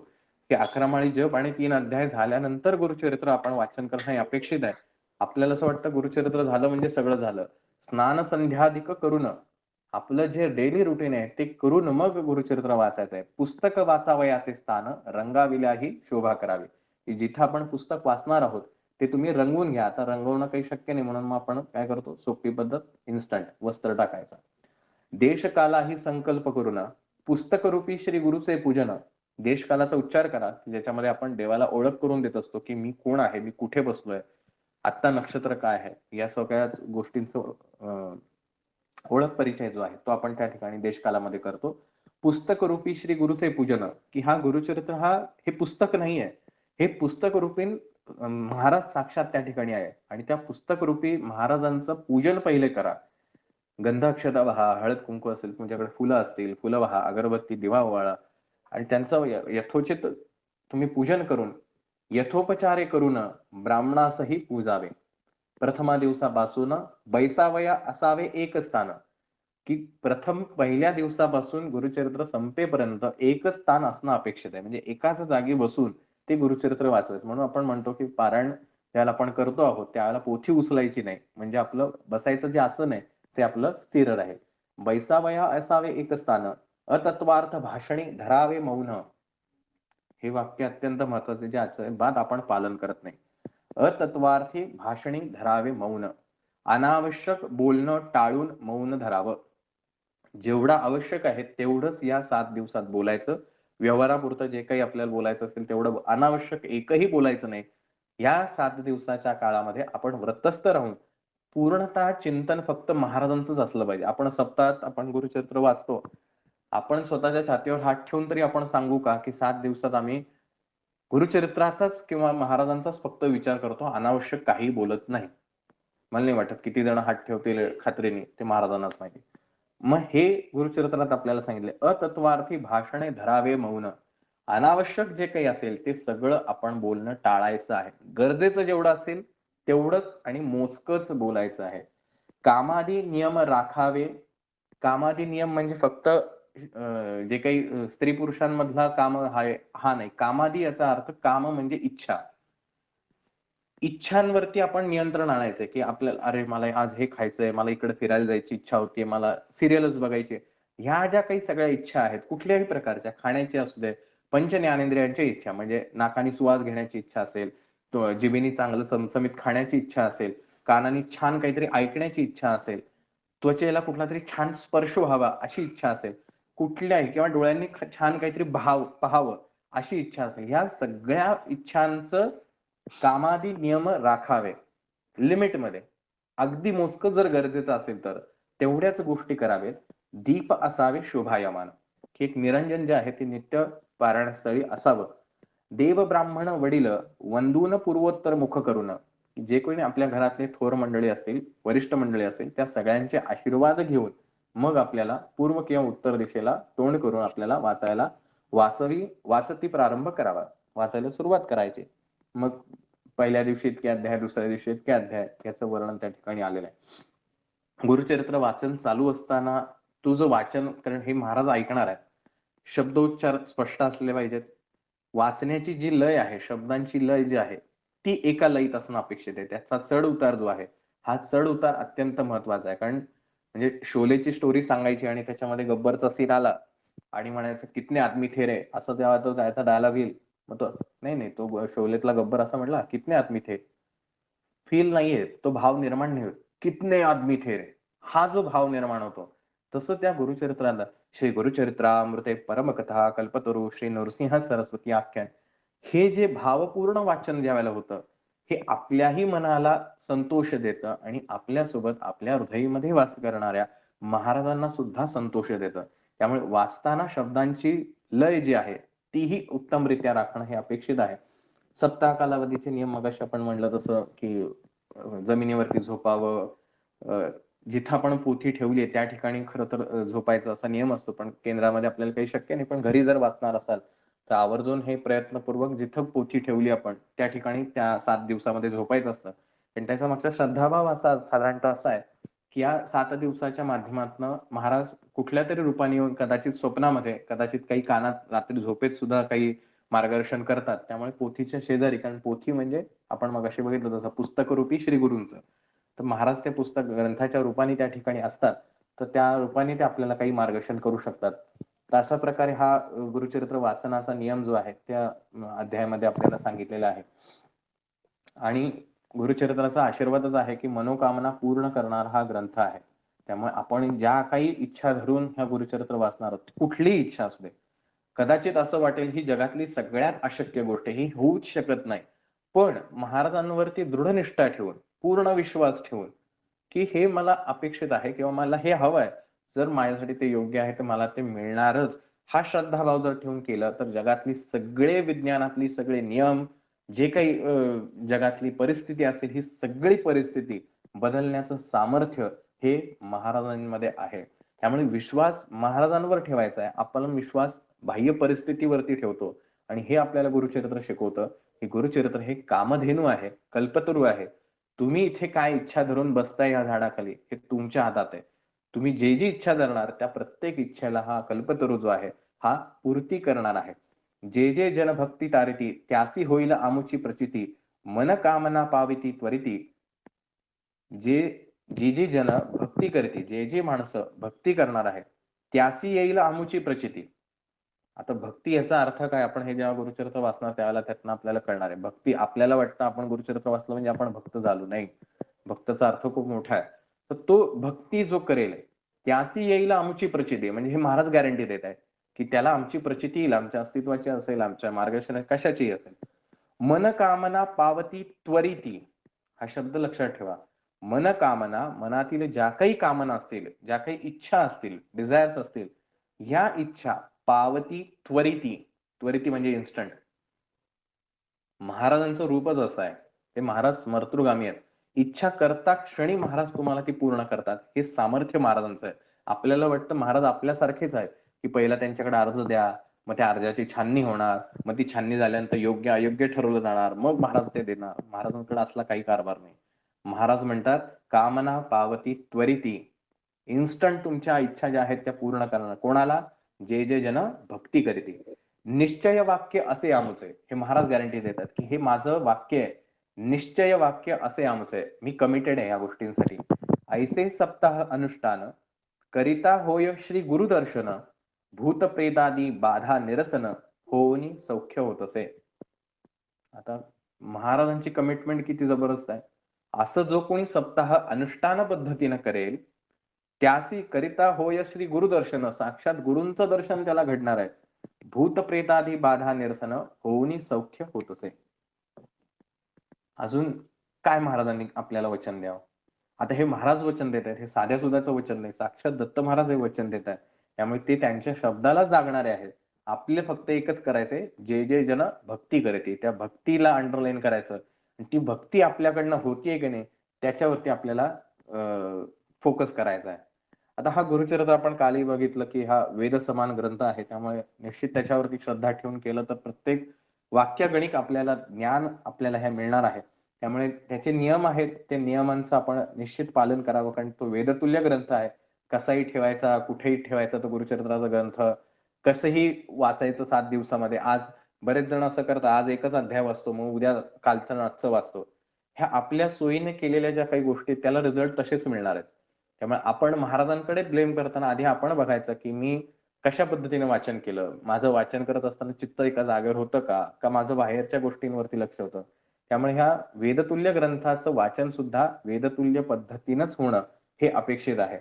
की 11 माळी जप आणि 3 अध्याय झाल्यानंतर गुरुचरित्र आपण वाचन करणं हे अपेक्षित आहे. आपल्याला असं वाटतं गुरुचरित्र झालं म्हणजे सगळं झालं. स्नान संध्यादिक करून आपलं जे डेली रुटीन आहे ते करून मग गुरुचरित्र वाचायचं आहे. पुस्तक वाचावयाचे स्थान रंगाविल्याही शोभा करावी. की जिथं आपण पुस्तक वाचणार आहोत ते तुम्ही रंगवून घ्या. आता रंगवणं काही शक्य नाही म्हणून मग आपण काय करतो सोपी पद्धत इन्स्टंट वस्त्र टाकायचा. देशकालाही संकल्प करून पुस्तकरूपी श्री गुरुचे पूजन. देशकालाचा उच्चार करा ज्याच्यामध्ये आपण देवाला ओळख करून देत असतो की मी कोण आहे, मी कुठे बसलोय, आत्ता नक्षत्र काय आहे, या सगळ्या गोष्टींचं ओळख परिचय जो आहे तो आपण त्या ठिकाणी देशकालामध्ये करतो. पुस्तकरूपी श्री गुरुचे पूजन की हा गुरुचरित्र हे पुस्तक नाहीये, हे पुस्तक रूपीन महाराज साक्षात त्या ठिकाणी आहे आणि त्या पुस्तकरूपी महाराजांचं पूजन पहिले करा. गंध अक्षता वहा, हळद कुंकू असेल तुमच्याकडे, फुलं असतील फुलं वहा, अगरबत्ती दिवा ओवाळा आणि त्यांचं यथोचित तुम्ही पूजन करून यथोपचारे करून ब्राह्मणासही पूजावे. प्रथमा दिवसापासून बैसावया असावे एक स्थान. की प्रथम पहिल्या दिवसापासून गुरुचरित्र संपेपर्यंत एकच स्थान असणं अपेक्षित आहे. म्हणजे एकाच जागी बसून ते गुरुचरित्र वाचावेत. म्हणून आपण म्हणतो की पारायण ज्याला आपण करतो आहोत, त्यावेळेला पोथी उचलायची नाही. म्हणजे आपलं बसायचं जे आसन आहे, ते आपलं स्थिर राहील. "बैसावया असावे एक स्थान, अतत्वार्थ भाषणी धरावे मौन." हे वाक्य अत्यंत महत्वाचे जे अजिबात आपण पालन करत नाही. अतत्वार्थी भाषणी धरावे मौन. अनावश्यक बोलणं टाळून मौन धरावं. जेवढं आवश्यक आहे तेवढंच या 7 दिवसात बोलायचं. व्यवहारापुरतं जे काही आपल्याला बोलायचं असेल तेवढं अनावश्यक एकही बोलायचं नाही. या 7 दिवसाच्या काळामध्ये आपण व्रतस्थ राहून पूर्णतः चिंतन फक्त महाराजांचंच असलं पाहिजे. आपण सप्ताहात आपण गुरुचरित्र वाचतो. आपण स्वतःच्या छातीवर हात ठेवून तरी आपण सांगू का, की 7 दिवसात आम्ही गुरुचरित्राचाच किंवा महाराजांचाच फक्त विचार करतो, अनावश्यक काहीही बोलत नाही. मला नाही वाटत किती जण हात ठेवतील खात्रीने, ते महाराजांनाच माहिती. मग हे गुरुचरित्रात आपल्याला सांगितले, अतत्वार्थी भाषणे धरावे मौन. अनावश्यक जे काही असेल ते सगळं आपण बोलणं टाळायचं आहे. गरजेचं जेवढं असेल तेवढंच आणि मोजकंच बोलायचं आहे. कामादी नियम राखावे. कामादी नियम म्हणजे फक्त जे काही स्त्री-पुरुषांमधला काम आहे हा नाही. कामादी याचा अर्थ काम म्हणजे इच्छा. इच्छांवरती आपण नियंत्रण आणायचंय, की आपल्याला अरे मला आज हे खायचंय, मला इकडे फिरायला जायची इच्छा होतीये, मला सीरियलच बघायची आहे. ह्या ज्या काही सगळ्या इच्छा आहेत, कुठल्याही प्रकारच्या खाण्याची असू दे, पंच ज्ञानेंद्रियांच्या इच्छा म्हणजे नाकानी सुवास घेण्याची इच्छा असेल, जिभेनी चांगलं चमचमीत खाण्याची इच्छा असेल, कानानी छान काहीतरी ऐकण्याची इच्छा असेल, त्वचेला कुठलातरी छान स्पर्श व्हावा अशी इच्छा असेल, कुठल्याही किंवा डोळ्यांनी छान काहीतरी पाहावं अशी इच्छा असेल. ह्या सगळ्या इच्छांचं कामादी नियम राखावे लिमिटमध्ये. अगदी मोजकं जर गरजेचं असेल तर तेवढ्याच गोष्टी करावेत. दीप असावे शोभायमान, की एक निरंजन जे आहे ते नित्य पारायणस्थळी असावं. देव ब्राह्मण वडील वंदून पूर्वोत्तर मुख करून, जे कोणी आपल्या घरातले थोर मंडळी असतील, वरिष्ठ मंडळी असतील, त्या सगळ्यांचे आशीर्वाद घेऊन मग आपल्याला पूर्व किंवा उत्तर दिशेला तोंड करून आपल्याला वाचती प्रारंभ करावा. वाचायला सुरुवात करायची. मग पहिल्या दिवशी इतके अध्याय, दुसऱ्या दिवशी इतके अध्याय याचं वर्णन त्या ठिकाणी आलेलं आहे. गुरुचरित्र वाचन चालू असताना तुझं वाचन, कारण हे महाराज ऐकणार आहेत. शब्दोच्चार स्पष्ट असले पाहिजेत. वाचण्याची जी लय आहे, शब्दांची लय जी आहे, ती एका लयीत असणं अपेक्षित आहे. त्याचा चढ-उतार जो आहे, हा चढ-उतार अत्यंत महत्वाचा आहे. कारण म्हणजे शोलेची स्टोरी सांगायची आणि त्याच्यामध्ये गब्बरचा सीन आला आणि म्हणायचं कितने आदमी थे रे, असं तेव्हा तो त्याचा डायलॉग येईल. मग तो नाही, तो शोलेतला गब्बर असा म्हटला, कितने आदमी थे? फील नाहीये, तो भाव निर्माण नाही होत. कितने आदमी थे रे? हा जो भाव निर्माण होतो, तसं त्या गुरुचरित्राला श्री गुरुचरित्रामृते परमकथा कल्पतरू श्री नृसिंह सरस्वती आख्यान, हे जे भावपूर्ण वाचन ज्यावेळेला होतं, हे आपल्याही मनाला संतोष देतं आणि आपल्यासोबत आपल्या हृदयीमध्ये वास करणाऱ्या महाराजांना सुद्धा संतोष देतं. त्यामुळे वाचताना शब्दांची लय जी आहे, तीही उत्तमरित्या राखणं हे अपेक्षित आहे. सप्ताह कालावधीचे नियम मगाशी आपण म्हणलं तसं, की जमिनीवरती झोपावं, जिथं आपण पोथी ठेवली आहे त्या ठिकाणी खरं तर झोपायचा असा नियम असतो. पण केंद्रामध्ये आपल्याला काही शक्य नाही. पण घरी जर वाचणार असाल, तर आवर्जून हे प्रयत्नपूर्वक जिथं पोथी ठेवली आपण, त्या ठिकाणी त्या 7 दिवसामध्ये झोपायचं असतं. पण त्याच्या मागचा श्रद्धाभाव असा साधारणतः असा आहे, की या 7 दिवसाच्या माध्यमातनं महाराज कुठल्यातरी रूपाने येऊन कदाचित स्वप्नामध्ये, कदाचित काही कानात रात्री झोपेत सुद्धा काही मार्गदर्शन करतात. त्यामुळे पोथीच्या शेजारी, कारण पोथी म्हणजे आपण मगाशी बघितलं तसं पुस्तकरूपी श्री गुरूंचं. तर महाराज ते पुस्तक ग्रंथाच्या रूपाने त्या ठिकाणी असतात. तर त्या रूपाने ते आपल्याला काही मार्गदर्शन करू शकतात. तर अशा प्रकारे हा गुरुचरित्र वाचनाचा नियम जो आहे त्या अध्यायामध्ये आपल्याला सांगितलेला आहे. आणि गुरुचरित्राचा आशीर्वादच आहे, की मनोकामना पूर्ण करणारा हा ग्रंथ आहे. त्यामुळे आपण ज्या काही इच्छा धरून ह्या गुरुचरित्र वाचणार आहोत, कुठलीही इच्छा असू दे. कदाचित असं वाटेल ही जगातली सगळ्यात अशक्य गोष्ट आहे, ही होऊच शकत नाही. पण महाराजांवरती दृढनिष्ठा ठेवून, पूर्ण विश्वास ठेवून, की हे मला अपेक्षित आहे किंवा मला हे हवंय. जर माझ्यासाठी ते योग्य आहे, तर मला ते मिळणारच. हा श्रद्धाभाव जर ठेवून केला, तर जगातली सगळे विज्ञानातली सगळे नियम, जे काही जगातली परिस्थिती असेल, ही सगळी परिस्थिती बदलण्याचं सामर्थ्य हे महाराजांमध्ये आहे. त्यामुळे विश्वास महाराजांवर ठेवायचा आहे. आपण विश्वास बाह्य परिस्थितीवरती ठेवतो आणि हे आपल्याला गुरुचरित्र शिकवतं, की गुरुचरित्र हे कामधेनू आहे, कल्पतरू आहे. तुम्ही इथे काय इच्छा धरून बसताय या झाडाखाली, हे तुमच्या हातात आहे. तुम्ही जी इच्छा धरणार त्या प्रत्येक इच्छेला हा कल्पतरू जो आहे हा पूर्ती करणार आहे. जे जन भक्ती तारिती त्यासी होईल आमुची प्रचिती मन कामना पाविती त्वरिती. जे जी जन भक्ती करते, जे माणसं भक्ती करणार आहेत, त्यासी येईल आमुची प्रचिती. आता भक्ती याचा अर्थ काय? आपण हे जेव्हा गुरुचरित्र वाचणार त्यावेळेला त्यातनं आपल्याला कळणार आहे. भक्ती आपल्याला वाटतं आपण गुरुचरित्र वाचलं म्हणजे आपण भक्त झालो. नाही. भक्ताचा अर्थ खूप मोठा आहे. तर तो भक्ती जो करेल, त्यासी येईल आमची प्रचिती. म्हणजे हे महाराज गॅरंटी देत आहेत, की त्याला आमची प्रचिती येईल, आमच्या अस्तित्वाची असेल, आमच्या मार्गदर्शनात कशाचीही असेल. मनकामना पावती त्वरिती. हा शब्द लक्षात ठेवा. मनकामना, मनातील ज्या काही कामना असतील, ज्या काही इच्छा असतील, डिझायर्स असतील, ह्या इच्छा पावती त्वरिती. त्वरिती म्हणजे इन्स्टंट. महाराजांचं रूपच असं आहे. ते महाराज स्मर्तृगामी आहेत. इच्छा करता क्षणी महाराज तुम्हाला ती पूर्ण करतात. हे सामर्थ्य महाराजांचं आहे. आपल्याला वाटतं महाराज आपल्यासारखेच आहेत, की पहिला त्यांच्याकडे अर्ज द्या, मग त्या अर्जाची छाननी होणार, मग ती छाननी झाल्यानंतर योग्य अयोग्य ठरवलं जाणार, मग महाराज ते देणार. महाराजांकडे असला काही कारभार नाही. महाराज म्हणतात, कामना पावती त्वरिती. इन्स्टंट तुमच्या इच्छा ज्या आहेत त्या पूर्ण करणार. कोणाला? जे जन भक्ती करीती. निश्चय वाक्य असे आमचे. हे महाराज गॅरंटी देतात, की हे माझं वाक्य आहे. निश्चय वाक्य असे आमचे. मी कमिटेड आहे या गोष्टींसाठी. ऐसे सप्ताह अनुष्ठान करिता होय श्री गुरुदर्शन भूत प्रेतादी बाधा निरसन होऊनी सौख्य होत असे. आता महाराजांची कमिटमेंट किती जबरदस्त आहे. असं जो कोणी सप्ताह अनुष्ठान पद्धतीनं करेल त्यासी करिता होय श्री गुरुदर्शन. साक्षात गुरूंचं दर्शन त्याला घडणार आहे. भूत प्रेतादी बाधा निरसन होऊनी सौख्य होत असे. अजून काय महाराजांनी आपल्याला वचन द्यावं? आता हे महाराज वचन देत आहेत. हे साध्या सुधाचं वचन नाही. साक्षात दत्त महाराज हे वचन देत आहेत. त्यामुळे ते त्यांच्या शब्दाला जागणारे आहेत. आपले फक्त एकच करायचंय, जे जन भक्ती करते त्या भक्तीला अंडरलाईन करायचं. ती भक्ती आपल्याकडनं होतीये की नाही त्याच्यावरती आपल्याला फोकस करायचा आहे. आता हा गुरुचरित्र आपण कालही बघितलं, की हा वेद समान ग्रंथ आहे. त्यामुळे निश्चित त्याच्यावरती श्रद्धा ठेवून केलं तर प्रत्येक वाक्यगणिक आपल्याला ज्ञान आपल्याला हे मिळणार आहे. त्यामुळे त्याचे नियम आहेत. ते नियमांचं आपण निश्चित पालन करावं. कारण तो वेदतुल्य ग्रंथ आहे. कसाही ठेवायचा, कुठेही ठेवायचा तो गुरुचरित्राचा ग्रंथ. कसंही वाचायचं 7 दिवसामध्ये. आज बरेच जण असं करतात, आज एकच अध्याय वाचतो, मग उद्या कालचं आजचं वाचतो. ह्या आपल्या सोयीने केलेल्या ज्या काही गोष्टी त्याला रिझल्ट तसेच मिळणार आहेत. त्यामुळे आपण महाराजांकडे ब्लेम करताना आधी आपण बघायचं, की मी कशा पद्धतीने वाचन केलं? माझं वाचन करत असताना चित्त एका जागेवर होतं का? का माझं बाहेरच्या गोष्टींवरती लक्ष होतं? त्यामुळे ह्या वेदतुल्य ग्रंथाचं वाचन सुद्धा वेदतुल्य पद्धतीनंच होणं हे अपेक्षित आहे.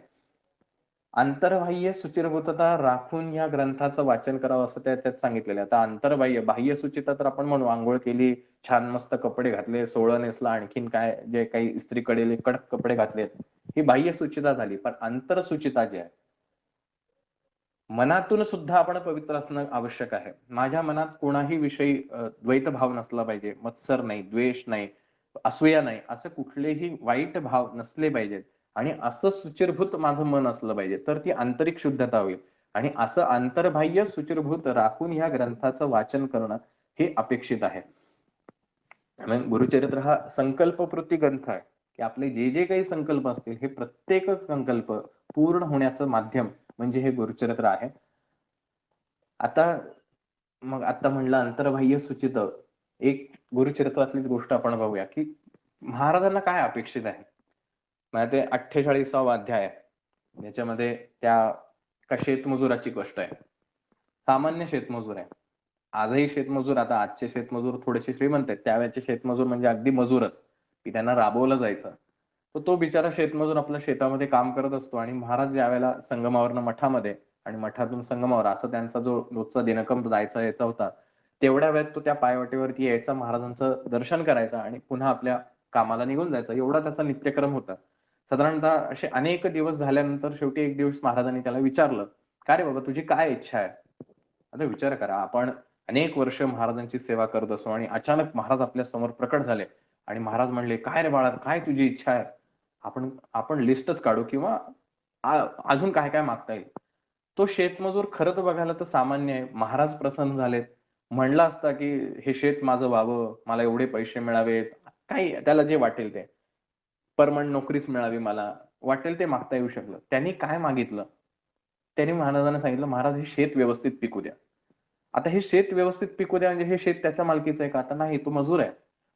आंतरबाह्य सुचिरभूतता राखून या ग्रंथाचं वाचन करावं असं त्याच्यात सांगितलेलं आहे. आता आंतरबाह्य, बाह्य सुचिता तर आपण म्हणू, अंघोळ केली, छान मस्त कपडे घातले, सोळं नेसला, आणखीन काय जे काही इस्त्री कडेले कडक कपडे घातलेत, ही बाह्य सुचिता झाली. पण आंतरसुचिता जी आहे, मनातून सुद्धा आपण पवित्र असणं आवश्यक आहे. माझ्या मनात कोणाही विषयी द्वैतभाव नसला पाहिजे. मत्सर नाही, द्वेष नाही, असूया नाही, असं कुठलेही वाईट भाव नसले पाहिजेत. आणि असं सुचिरभूत माझं मन असलं पाहिजे. तर ती आंतरिक शुद्धता होईल. आणि असं आंतरबाह्य सुचिरभूत राखून ह्या ग्रंथाचं वाचन करणं हे अपेक्षित आहे. मग गुरुचरित्र हा संकल्पपूर्ती ग्रंथ आहे, की आपले जे काही संकल्प असतील हे प्रत्येक संकल्प पूर्ण होण्याचं माध्यम म्हणजे हे गुरुचरित्र आहे. आता म्हणलं आंतरबाह्य सूचित एक गुरुचरित्रातली गोष्ट आपण बघूया, की महाराजांना काय अपेक्षित आहे. म्हणजे ते 48वा अध्याय आहे. याच्यामध्ये त्या शेतमजुराची गोष्ट आहे. सामान्य शेतमजूर आहे. आजही शेतमजूर, आता आजचे शेतमजूर थोडेसे श्रीमंत आहेत. त्यावेळेचे शेतमजूर म्हणजे अगदी मजूरच, की त्यांना राबवलं जायचं. तर तो बिचारा शेतमजूर आपल्या शेतामध्ये काम करत असतो आणि महाराज ज्यावेळेला संगमावरनं मठामध्ये आणि मठातून संगमावर असं त्यांचा जो रोजचा दिनक्रम जायचा यायचा होता, तेवढ्या वेळात तो त्या पायवाटेवरती यायचा, महाराजांचं दर्शन करायचा आणि पुन्हा आपल्या कामाला निघून जायचा. एवढा त्याचा नित्यक्रम होता. साधारणतः असे अनेक दिवस झाल्यानंतर शेवटी एक दिवस महाराजांनी त्याला विचारलं, "का रे बाबा, तुझी काय इच्छा आहे?" आता विचार करा, आपण अनेक वर्ष महाराजांची सेवा करत असतो आणि अचानक महाराज आपल्या समोर प्रकट झाले आणि महाराज म्हणले, "काय रे बाळा, काय तुझी इच्छा आहे?" आपण आपण लिस्टच काढू किंवा अजून काय काय मागता येईल. तो शेतमजूर खरं तर बघायला तर सामान्य आहे. महाराज प्रसन्न झालेत. म्हणला असता, की हे शेत माझं व्हावं, मला एवढे पैसे मिळावेत, काही त्याला जे वाटेल ते. पर्मनंट नोकरीच मिळावी मला. वाटेल ते मागता येऊ शकलं. त्यांनी काय मागितलं? त्यांनी महाराजांना सांगितलं, "महाराज हे शेत व्यवस्थित पिकू द्या." आता हे शेत व्यवस्थित पिकू द्या म्हणजे हे शेत त्याच्या मालकीचं आहे का? आता नाही, तो मजूर आहे.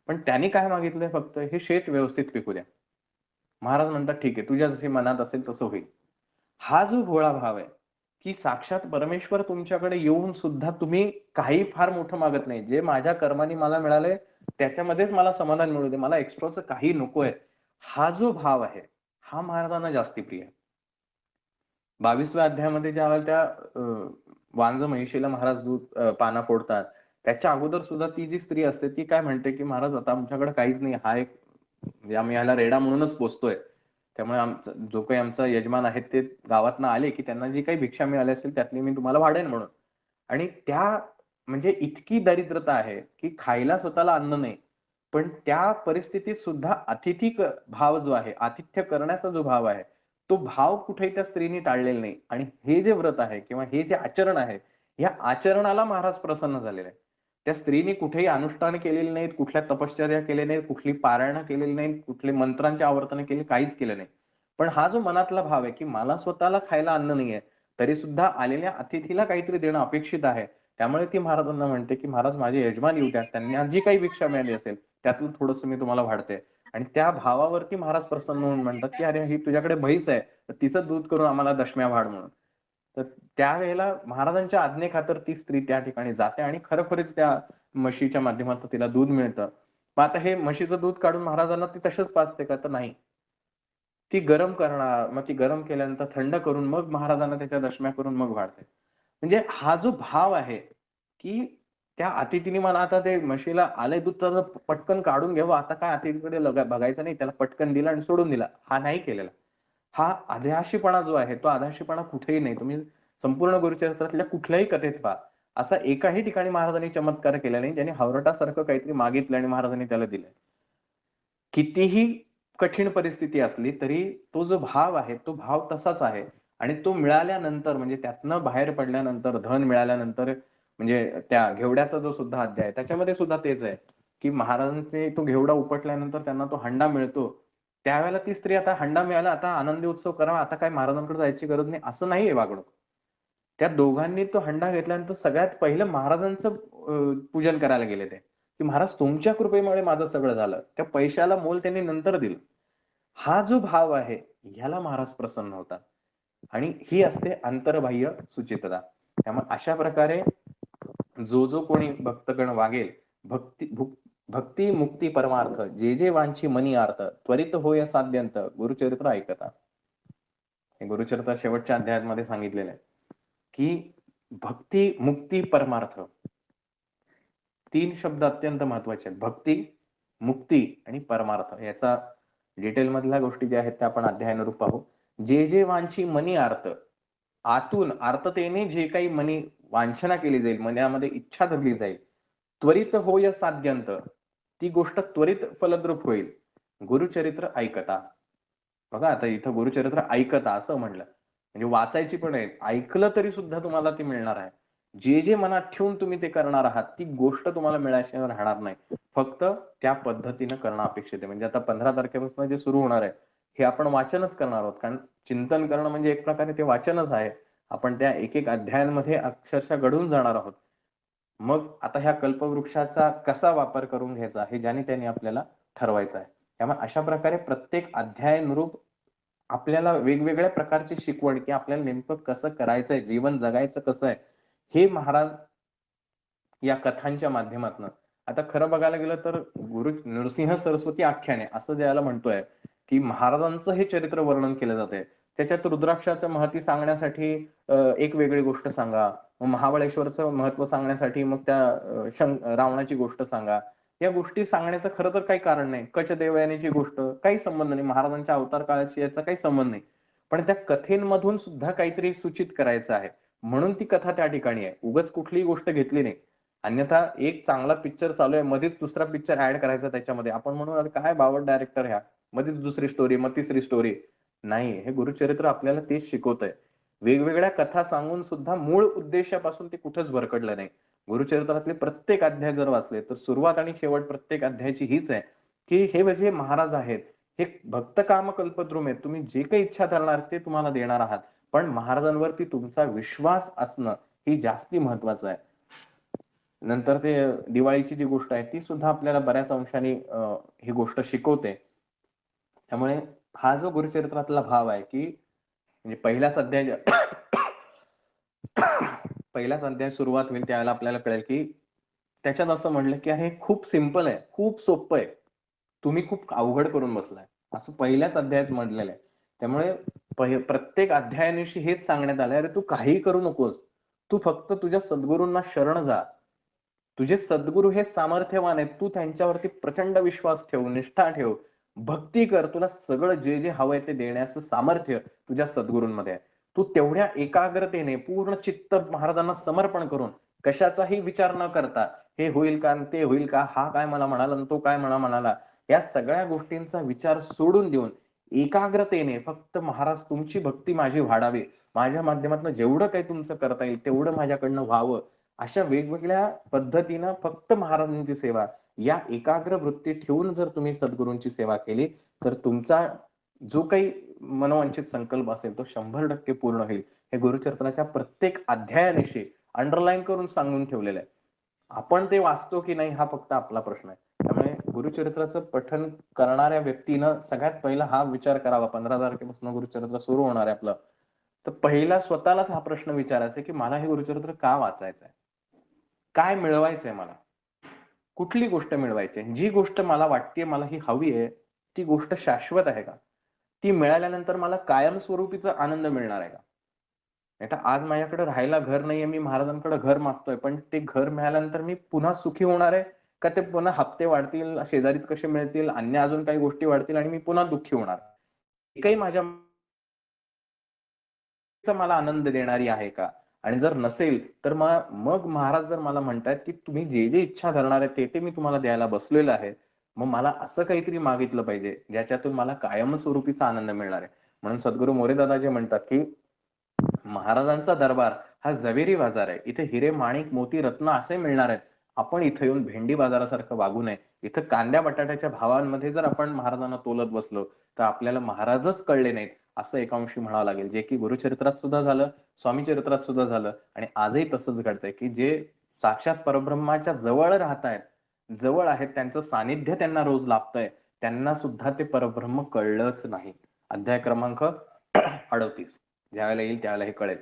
पण त्यांनी काय मागितलंय फक्त, हे शेत व्यवस्थित पिकू द्या. महाराज म्हणतात, "ठीक आहे, तुझ्या जशी मनात असेल तसं होईल." हा जो भोळा भाव आहे, की साक्षात परमेश्वर तुमच्याकडे येऊन सुद्धा तुम्ही काही फार मोठं मागत नाही. जे माझ्या कर्माने मला मिळालंय त्याच्यामध्येच मला समाधान मिळू दे. मला एक्स्ट्राचं काही नकोय. हा जो भाव आहे, हा महाराजांना जास्ती प्रिय आहे. 22व्या अध्यायामध्ये ज्यावेळेला त्या वांझ म्हैशीला महाराज दूध पाना फोडतात. त्याच्या अगोदर सुद्धा ती जी स्त्री असते ती काय म्हणते, की "महाराज आता आमच्याकडे काहीच नाही. हा एक म्हणजे आम्ही ह्याला रेडा म्हणूनच पोसतोय. त्यामुळे आमचा जो काही आमचा यजमान आहेत ते गावातनं आले, की त्यांना जी काही भिक्षा मिळाली असेल त्यातली मी तुम्हाला वाढेन म्हणून." आणि त्या म्हणजे इतकी दरिद्रता आहे, की खायला स्वतःला अन्न नाही. पण त्या परिस्थितीत सुद्धा भाव जो आहे, आतिथ्य करण्याचा जो भाव आहे, तो भाव कुठेही त्या स्त्रीनी टाळलेला नाही. आणि हे जे व्रत आहे किंवा हे जे आचरण आहे, या आचरणाला महाराज प्रसन्न झालेले आहेत. त्या स्त्रीनी कुठेही अनुष्ठान केलेली नाहीत, कुठल्या तपश्चर्या केल्या नाहीत, कुठली पारायणं केलेली नाहीत, कुठले मंत्रांची आवर्तन केली, काहीच केलं नाही. पण हा जो मनातला भाव आहे, की मला स्वतःला खायला अन्न नाहीये, तरी सुद्धा आलेल्या अतिथीला काहीतरी देणं अपेक्षित आहे. त्यामुळे ती महाराजांना म्हणते, की "महाराज माझे यजमान येऊ द्या. त्यांना जी काही भिक्षा मिळाली असेल, त्यातलं थोडंसं मी तुम्हाला वाढते." आणि त्या भावावरती महाराज प्रसन्न होऊन म्हणतात, की "अरे, ही तुझ्याकडे म्हैस आहे, तर तिचं दूध करून आम्हाला दशम्या वाढ" म्हणून. तर त्यावेळेला महाराजांच्या आज्ञेखातर ती स्त्री त्या ठिकाणी जाते आणि खरोखरीच त्या म्हशीच्या माध्यमातून तिला दूध मिळतं. मग आता हे म्हशीचं दूध काढून महाराजांना ती तसंच पाजते का? तर नाही. ती गरम करणार, मग ती गरम केल्यानंतर थंड करून मग महाराजांना त्याच्या दशम्या करून मग वाढते. म्हणजे हा जो भाव आहे, की त्या अतिथीने मला आता ते म्हशीला आलंय दूध तर पटकन काढून घ्यावं. आता काय अतिथीकडे बघायचं नाही. त्याला पटकन दिलं आणि सोडून दिला. हा नाही केलेला. हा अधाशीपणा जो आहे, तो अधाशीपणा कुठेही नाही. तुम्ही संपूर्ण गुरुचरित्रातल्या कुठल्याही कथेत पहा. असा एकाही ठिकाणी महाराजांनी चमत्कार केला नाही, ज्याने हावरटासारखं काहीतरी मागितलं आणि महाराजांनी त्याला दिलंय. कितीही कठीण परिस्थिती असली तरी तो जो भाव आहे, तो भाव तसाच आहे आणि तो मिळाल्यानंतर म्हणजे त्यातनं बाहेर पडल्यानंतर, धन मिळाल्यानंतर म्हणजे त्या घेवड्याचा जो सुद्धा अध्याय आहे, त्याच्यामध्ये सुद्धा तेच आहे, की महाराजांचे तो घेवडा उपटल्यानंतर त्यांना तो हंडा मिळतो. त्यावेळेला ती स्त्री आता हंडा मिळाला, आता आनंदी उत्सव करावा, आता काय महाराजांकडे जायची गरज नाही, असं नाहीये वागणूक. त्या दोघांनी तो हंडा घेतल्यानंतर सगळ्यात पहिलं महाराजांचं पूजन करायला गेले ते, की "महाराज तुमच्या कृपेमुळे माझं सगळं झालं." त्या पैशाला मोल त्यांनी नंतर दिलं. हा जो भाव आहे, ह्याला महाराज प्रसन्न होतात आणि ही असते अंतर्बाह्य सुचितता. त्यामुळे अशा प्रकारे जो कोणी भक्तगण वागेल, भक्ती भुक भक्ती मुक्ती परमार्थ, जे जे वांछी मनी अर्थ, त्वरित होय साध्यंत, गुरुचरित्र ऐकता. हे गुरुचरित्र शेवटच्या अध्यायामध्ये सांगितलेलं आहे, की भक्ती, मुक्ती, परमार्थ 3 शब्द अत्यंत महत्वाचे आहेत. भक्ती, मुक्ती आणि परमार्थ याचा डिटेलमधल्या गोष्टी ज्या आहेत त्या आपण अध्यायानुरूप पाहू. जे जे वांछी मनी अर्थ, आतून आर्ततेने जे काही मनी वांछना केली जाईल, मनामध्ये इच्छा धरली जाईल, त्वरित होय साध्यंत, ती गोष्ट त्वरित फलद्रूप होईल. गुरुचरित्र ऐकता. बघा आता इथं गुरुचरित्र ऐकता असं म्हणलं. म्हणजे वाचायची पण आहे. ऐकलं तरी सुद्धा तुम्हाला ती मिळणार आहे. जे जे मनात ठेवून तुम्ही ते करणार आहात, ती गोष्ट तुम्हाला मिळाल्याशिवाय राहणार नाही. फक्त त्या पद्धतीनं करणं अपेक्षित आहे. म्हणजे आता 15 तारखेपासून जे सुरू होणार आहे, हे आपण वाचनच करणार आहोत. कारण चिंतन करणं म्हणजे एक प्रकारे ते वाचनच आहे. आपण त्या एक-एक अध्यायांमध्ये अक्षरशः गढून जाणार आहोत. मग आता ह्या कल्पवृक्षाचा कसा वापर करून घ्यायचा, हे ज्याने त्याने आपल्याला ठरवायचं आहे. त्यामुळे अशा प्रकारे प्रत्येक अध्यायानुरूप आपल्याला वेगवेगळ्या प्रकारची शिकवण, की आपल्याला नेमकं कसं करायचंय, जीवन जगायचं कसं आहे, हे महाराज या कथांच्या माध्यमातनं आता खरं बघायला गेलं तर गुरु नृसिंह सरस्वती आख्याने असं ज्याला म्हणतोय, की महाराजांचं हे चरित्र वर्णन केलं जातंय. त्याच्यात रुद्राक्षाचं महती सांगण्यासाठी एक वेगळी गोष्ट सांगा. मग महाबळेश्वरचं महत्त्व सांगण्यासाठी मग त्या रावणाची गोष्ट सांगा. या गोष्टी सांगण्याचं खरं तर काही कारण नाही. कच देवयानीची गोष्ट काही संबंध नाही. महाराजांच्या अवतार काळाशी याचा काही संबंध नाही. पण त्या कथेंमधून सुद्धा काहीतरी सूचित करायचं आहे. म्हणून ती कथा त्या ठिकाणी आहे. उगाच कुठलीही गोष्ट घेतली नाही. अन्यथा एक चांगला पिक्चर चालू आहे, मध्येच दुसरा पिक्चर ॲड करायचा त्याच्यामध्ये. आपण म्हणू अरे काय बावट डायरेक्टर ह्या. मध्येच दुसरी स्टोरी, मग तिसरी स्टोरी. नाही, हे गुरुचरित्र आपल्याला तेच शिकवतंय. वेगवेगळ्या कथा सांगून सुद्धा मूळ उद्देशापासून ते कुठेच भरकडलं नाही. गुरुचरित्रातले प्रत्येक अध्याय जर वाचले, तर सुरुवात आणि शेवट प्रत्येक अध्यायाची हीच आहे, की हे जे महाराज आहेत, हे भक्त काम कल्पद्रुम आहे. तुम्ही जे काही इच्छा धरणार ते तुम्हाला देणार आहात. पण महाराजांवरती तुमचा विश्वास असणं ही जास्ती महत्वाचं आहे. नंतर ते दिवाळीची जी गोष्ट आहे ती सुद्धा आपल्याला बऱ्याच अंशाने ही गोष्ट शिकवते. त्यामुळे हा जो गुरुचरित्रातला भाव आहे की म्हणजे पहिलाच अध्याय सुरुवात होईल त्यावेळेला आपल्याला कळेल की त्याच्यात असं म्हणलं की हे खूप सिंपल आहे, खूप सोपं आहे. तुम्ही खूप अवघड करून बसलाय. असं पहिल्याच अध्यायात म्हटलेलं आहे. त्यामुळे प्रत्येक अध्यायानिशी हेच सांगण्यात आलंय, अरे तू काहीही करू नकोस. तू फक्त तुझ्या सद्गुरूंना शरण जा. तुझे सद्गुरू हे सामर्थ्यवान आहेत. तू त्यांच्यावरती प्रचंड विश्वास ठेव, निष्ठा ठेव, भक्ती कर. तुला सगळं जे जे हवंय ते देण्याचं सामर्थ्य तुझ्या सद्गुरूंमध्ये आहे. तू तेवढ्या एकाग्रतेने पूर्ण चित्त महाराजांना समर्पण करून कशाचाही विचार न करता हे होईल का ते होईल का, हा काय मला म्हणाला तो काय म्हणाला, या सगळ्या गोष्टींचा विचार सोडून देऊन एकाग्रतेने फक्त महाराज तुमची भक्ती माझी वाढावी, माझ्या माध्यमातून जेवढं काही तुमचं करता येईल तेवढं माझ्याकडनं व्हावं, अशा वेगवेगळ्या पद्धतीनं फक्त महाराजांची सेवा या एकाग्र वृत्ती ठेवून जर तुम्ही सद्गुरूंची सेवा केली तर तुमचा जो काही मनोवांछित संकल्प असेल तो 100% पूर्ण होईल. हे गुरुचरित्राच्या प्रत्येक अध्यायानिशी अंडरलाईन करून सांगून ठेवलेलं आहे. आपण ते वाचतो की नाही हा फक्त आपला प्रश्न आहे. त्यामुळे गुरुचरित्राचं पठण करणाऱ्या व्यक्तीनं सगळ्यात पहिला हा विचार करावा. 15 तारखेपासून गुरुचरित्र सुरू होणार आहे आपलं. तर पहिला स्वतःलाच हा प्रश्न विचारायचा की मला हे गुरुचरित्र का वाचायचंय? काय मिळवायचंय मला? कुठली गोष्ट मिळवायची आहे? जी गोष्ट मला वाटतेय मला ही हवी आहे, ती गोष्ट शाश्वत आहे का? ती मिळाल्यानंतर मला कायमस्वरूपीचा आनंद मिळणार आहे का? नाहीतर आज माझ्याकडे राहायला घर नाहीये, मी महाराजांकडे घर मागतोय, पण ते घर मिळाल्यानंतर मी पुन्हा सुखी होणार आहे का ते पुन्हा हप्ते वाढतील, शेजारीच कसे मिळतील, अन्य अजून काही गोष्टी वाढतील आणि मी पुन्हा दुःखी होणार. हे काही माझ्या मला आनंद देणारी आहे का? आणि जर नसेल तर मग महाराज जर मला म्हणतायत की तुम्ही जे जे इच्छा धरणार आहे ते ते मी तुम्हाला द्यायला बसलेलो आहे. मग मला असं काहीतरी मागितलं पाहिजे ज्याच्यातून मला कायमस्वरूपीचा आनंद मिळणार आहे. म्हणून सद्गुरू मोरेदादा जे म्हणतात की महाराजांचा दरबार हा जवेरी बाजार आहे. इथे हिरे, माणिक, मोती, रत्न असे मिळणार आहेत. आपण इथे येऊन भेंडी बाजारासारखं वागू नये. इथं कांद्या बटाट्याच्या भावांमध्ये जर आपण महाराजांना तोलत बसलो तर आपल्याला महाराजच कळले नाहीत असं एका अंशी म्हणावं लागेल. जे की गुरुचरित्रात सुद्धा झालं, स्वामी चरित्रात सुद्धा झालं आणि आजही तसंच घडतंय की जे साक्षात परब्रह्माच्या जवळ राहतायत, जवळ आहेत, त्यांचं सानिध्य त्यांना रोज लाभतंय, त्यांना सुद्धा ते परब्रह्म कळलंच नाही. अध्याय क्रमांक 38 ज्यावेळेला येईल त्यावेळेला हे कळेल.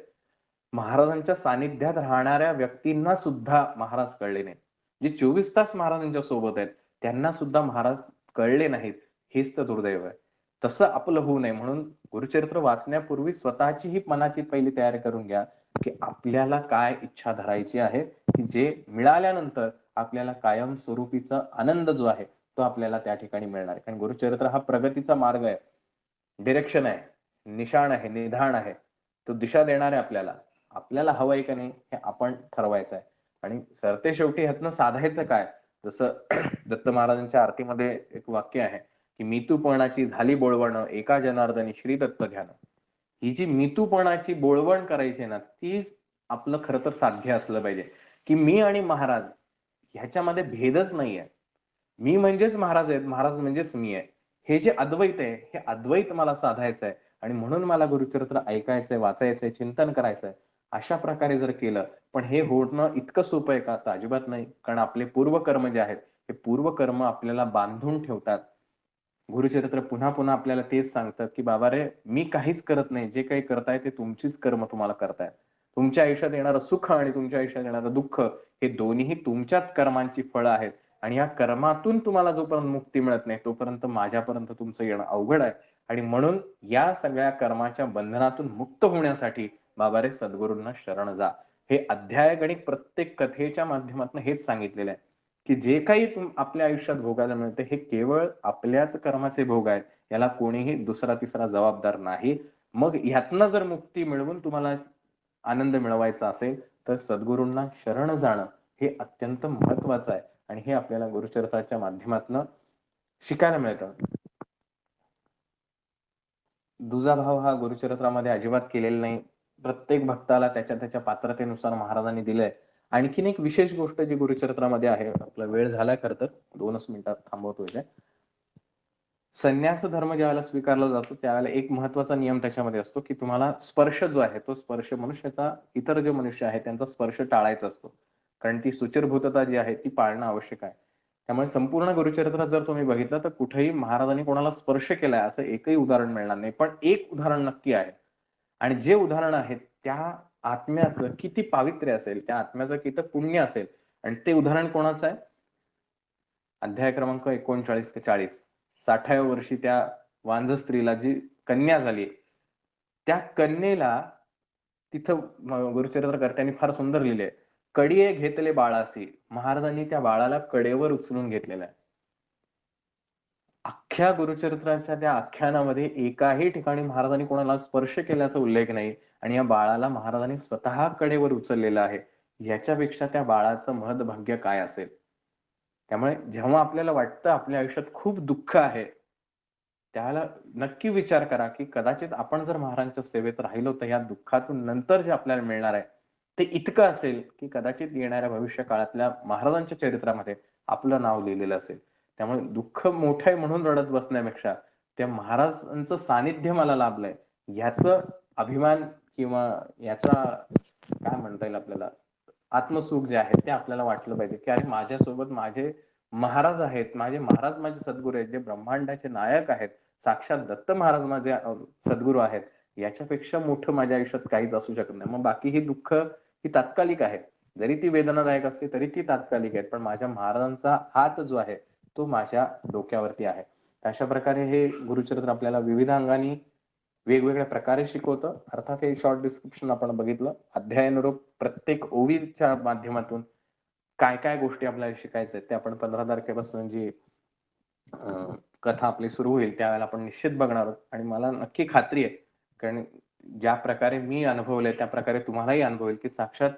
महाराजांच्या सानिध्यात राहणाऱ्या व्यक्तींना सुद्धा महाराज कळले नाहीत. जे 24 तास महाराजांच्या सोबत आहेत त्यांना सुद्धा महाराज कळले नाहीत. हेच तर दुर्दैव आहे. तसं आपलं होऊ नये म्हणून गुरुचरित्र वाचण्यापूर्वी स्वतःची ही मनाची पहिली तयारी करून घ्या की आपल्याला काय इच्छा धरायची आहे की जे मिळाल्यानंतर आपल्याला कायम स्वरूपीचा आनंद जो आहे तो आपल्याला त्या ठिकाणी मिळणार आहे. कारण गुरुचरित्र हा प्रगतीचा मार्ग आहे, डिरेक्शन आहे, निशाण आहे, निधान आहे. तो दिशा देणार आहे आपल्याला. आपल्याला हवंय का नाही हे आपण ठरवायचं आहे. आणि सरते शेवटी ह्यातनं साधायचं काय? जसं दत्त महाराजांच्या आरतीमध्ये एक वाक्य आहे की मितूपणाची झाली बोळवण एका जनार्दनी श्री दत्त ध्यान. ही जी मितूपणाची बोळवण करायची ना तीच आपलं खरं तर साध्य असलं पाहिजे की मी आणि महाराज ह्याच्यामध्ये भेदच नाहीये. मी म्हणजेच महाराज आहेत, महाराज म्हणजेच मी आहे. हे जे अद्वैत आहे हे अद्वैत मला साधायचं आहे आणि म्हणून मला गुरुचरित्र ऐकायचंय, वाचायचंय, चिंतन करायचंय. अशा प्रकारे जर केलं पण हे होणं इतकं सोपं आहे का? तर अजिबात नाही. कारण आपले पूर्वकर्म जे आहेत हे पूर्वकर्म आपल्याला बांधून ठेवतात. गुरुचरित्र पुन्हा पुन्हा आपल्याला तेच सांगतात की बाबा रे मी काहीच करत नाही, जे काही करताय ते तुमचीच कर्म तुम्हाला करतायत. तुमच्या आयुष्यात येणारं सुख आणि तुमच्या आयुष्यात येणारं दुःख हे दोन्हीही तुमच्याच कर्मांची फळं आहेत आणि या कर्मातून तुम्हाला जोपर्यंत मुक्ती मिळत नाही तोपर्यंत माझ्यापर्यंत तुमचं येणं अवघड आहे. आणि म्हणून या सगळ्या कर्माच्या बंधनातून मुक्त होण्यासाठी बाबा रे सद्गुरूंना शरण जा. हे अध्याय गणिक प्रत्येक कथेच्या माध्यमातून हेच सांगितलेलं आहे की जे काही आपल्या आयुष्यात भोगायला मिळते हे केवळ आपल्याच कर्माचे भोग आहेत. याला कोणीही दुसरा तिसरा जबाबदार नाही. मग ह्यातनं जर मुक्ती मिळवून तुम्हाला आनंद मिळवायचा असेल तर सद्गुरूंना शरण जाणं हे अत्यंत महत्वाचं आहे आणि हे आपल्याला गुरुचरित्राच्या माध्यमातून शिकायला मिळतं. दुजाभाव हा गुरुचरित्रामध्ये अजिबात केलेला नाही. प्रत्येक भक्ताला त्याच्या त्याच्या पात्रतेनुसार महाराजांनी दिलंय. आणखीन एक विशेष गोष्ट जी गुरुचरित्रामध्ये आहे, आपला वेळ झालाय खरं तर 2च मिनिटात थांबवतोय. संन्यास धर्म ज्यावेळेला स्वीकारला जातो त्यावेळेला एक महत्वाचा नियम त्याच्यामध्ये असतो की तुम्हाला स्पर्श जो आहे तो स्पर्श मनुष्याचा, इतर जे मनुष्य आहे त्यांचा स्पर्श टाळायचा असतो, कारण ती सुचिरभूतता जी आहे ती पाळणं आवश्यक आहे. त्यामुळे संपूर्ण गुरुचरित्रात जर तुम्ही बघितलं तर कुठेही महाराजांनी कोणाला स्पर्श केलाय असं एकही उदाहरण मिळणार नाही. पण एक उदाहरण नक्की आहे, आणि जे उदाहरण आहे त्या आत्म्याचं किती पावित्र्य असेल, त्या आत्म्याचं किती पुण्य असेल, आणि ते उदाहरण कोणाचं आहे? अध्याय क्रमांक 39 ते 40. 60व्या वर्षी त्या वांझ स्त्रीला जी कन्या झाली, त्या कन्येला तिथं गुरुचरित्रकर्त्यांनी फार सुंदर लिहिले, कडिये घेतले बाळासी. महाराजांनी त्या बाळाला कडेवर उचलून घेतलेलं आहे. अख्ख्या गुरुचरित्राच्या त्या आख्यानामध्ये एकाही ठिकाणी महाराजांनी कोणाला स्पर्श केल्याचा उल्लेख नाही, आणि या बाळाला महाराजांनी स्वतः कडेवर उचललेलं आहे. याच्यापेक्षा त्या बाळाचं महद्भाग्य काय असेल? त्यामुळे जेव्हा आपल्याला वाटतं आपल्या आयुष्यात खूप दुःख आहे, त्याला नक्की विचार करा की कदाचित आपण जर महाराजांच्या सेवेत राहिलो तर या दुःखातून नंतर जे आपल्याला मिळणार आहे ते इतकं असेल की कदाचित येणाऱ्या भविष्य काळातल्या महाराजांच्या चरित्रामध्ये आपलं नाव लिहिलेलं असेल. त्यामुळे दुःख मोठं आहे म्हणून रडत बसण्यापेक्षा त्या महाराजांचं सानिध्य मला लाभलंय याचं अभिमान किंवा याचा काय म्हणता येईल आपल्याला, आत्मसुख जे आहे ते आपल्याला वाटलं पाहिजे की अरे माझ्यासोबत माझे महाराज आहेत, माझे महाराज माझे सद्गुरू आहेत, जे ब्रह्मांडाचे नायक आहेत, साक्षात दत्त महाराज माझे सद्गुरू आहेत. याच्यापेक्षा मोठं माझ्या आयुष्यात काहीच असू शकत नाही. मग बाकी ही दुःख ही तात्कालिक आहेत, जरी ती वेदनादायक असली तरी ती तात्कालिक आहेत, पण माझ्या महाराजांचा हात जो आहे तो माझ्या डोक्यावरती आहे. अशा प्रकारे हे गुरुचरित्र आपल्याला विविध अंगाने वेगवेगळ्या प्रकारे शिकवतं. अर्थात हे शॉर्ट डिस्क्रिप्शन आपण बघितलं. अध्यायानुरूप प्रत्येक ओवीच्या माध्यमातून काय काय गोष्टी आपल्याला शिकायच्या आहेत ते आपण 15 तारखेपासून जी कथा आपली सुरू होईल त्यावेळेला आपण निश्चित बघणार आहोत. आणि मला नक्की खात्री आहे, कारण ज्या प्रकारे मी अनुभवलंय त्या प्रकारे तुम्हालाही अनुभवेल की साक्षात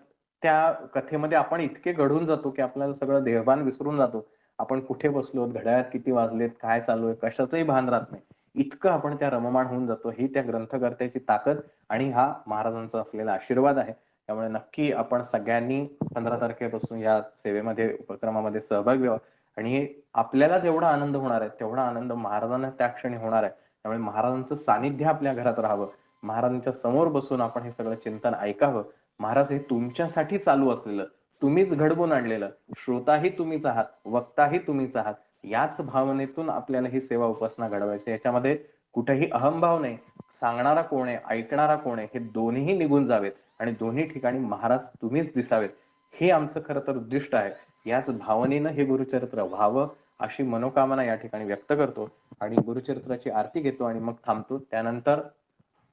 त्या कथेमध्ये आपण इतके घडून जातो की आपल्याला सगळं देहभान विसरून जातो. आपण कुठे बसलो, घड्याळात किती वाजलेत, काय चालू आहे, कशाचंही भान राहत नाही. इतकं आपण त्या रममाण होऊन जातो. ही त्या ग्रंथकर्त्याची ताकद आणि हा महाराजांचा असलेला आशीर्वाद आहे. त्यामुळे नक्की आपण सगळ्यांनी 15 तारखेपासून या सेवेमध्ये, उपक्रमामध्ये सहभागी व्हावा. आणि आपल्याला जेवढा आनंद होणार आहे तेवढा आनंद महाराजांना त्या क्षणी होणार आहे. त्यामुळे महाराजांचं सानिध्य आपल्या घरात राहावं, महाराजांच्या समोर बसून आपण हे सगळं चिंतन ऐकावं. महाराज हे तुमच्यासाठी चालू असलेलं, तुम्हीच घडवून आणलेलं, श्रोताही तुम्हीच आहात, वक्ताही तुम्हीच आहात, याच भावनेतून आपल्याला ही सेवा उपासना घडवायची. याच्यामध्ये कुठेही अहंभाव नाही. सांगणारा कोण आहे, ऐकणारा कोण आहे, हे दोन्हीही निघून जावेत आणि दोन्ही ठिकाणी महाराज तुम्हीच दिसावेत, हे आमचं खरं तर उद्दिष्ट आहे. याच भावनेनं हे गुरुचरित्र व्हावं अशी मनोकामना या ठिकाणी व्यक्त करतो आणि गुरुचरित्राची आरती घेतो आणि मग थांबतो. त्यानंतर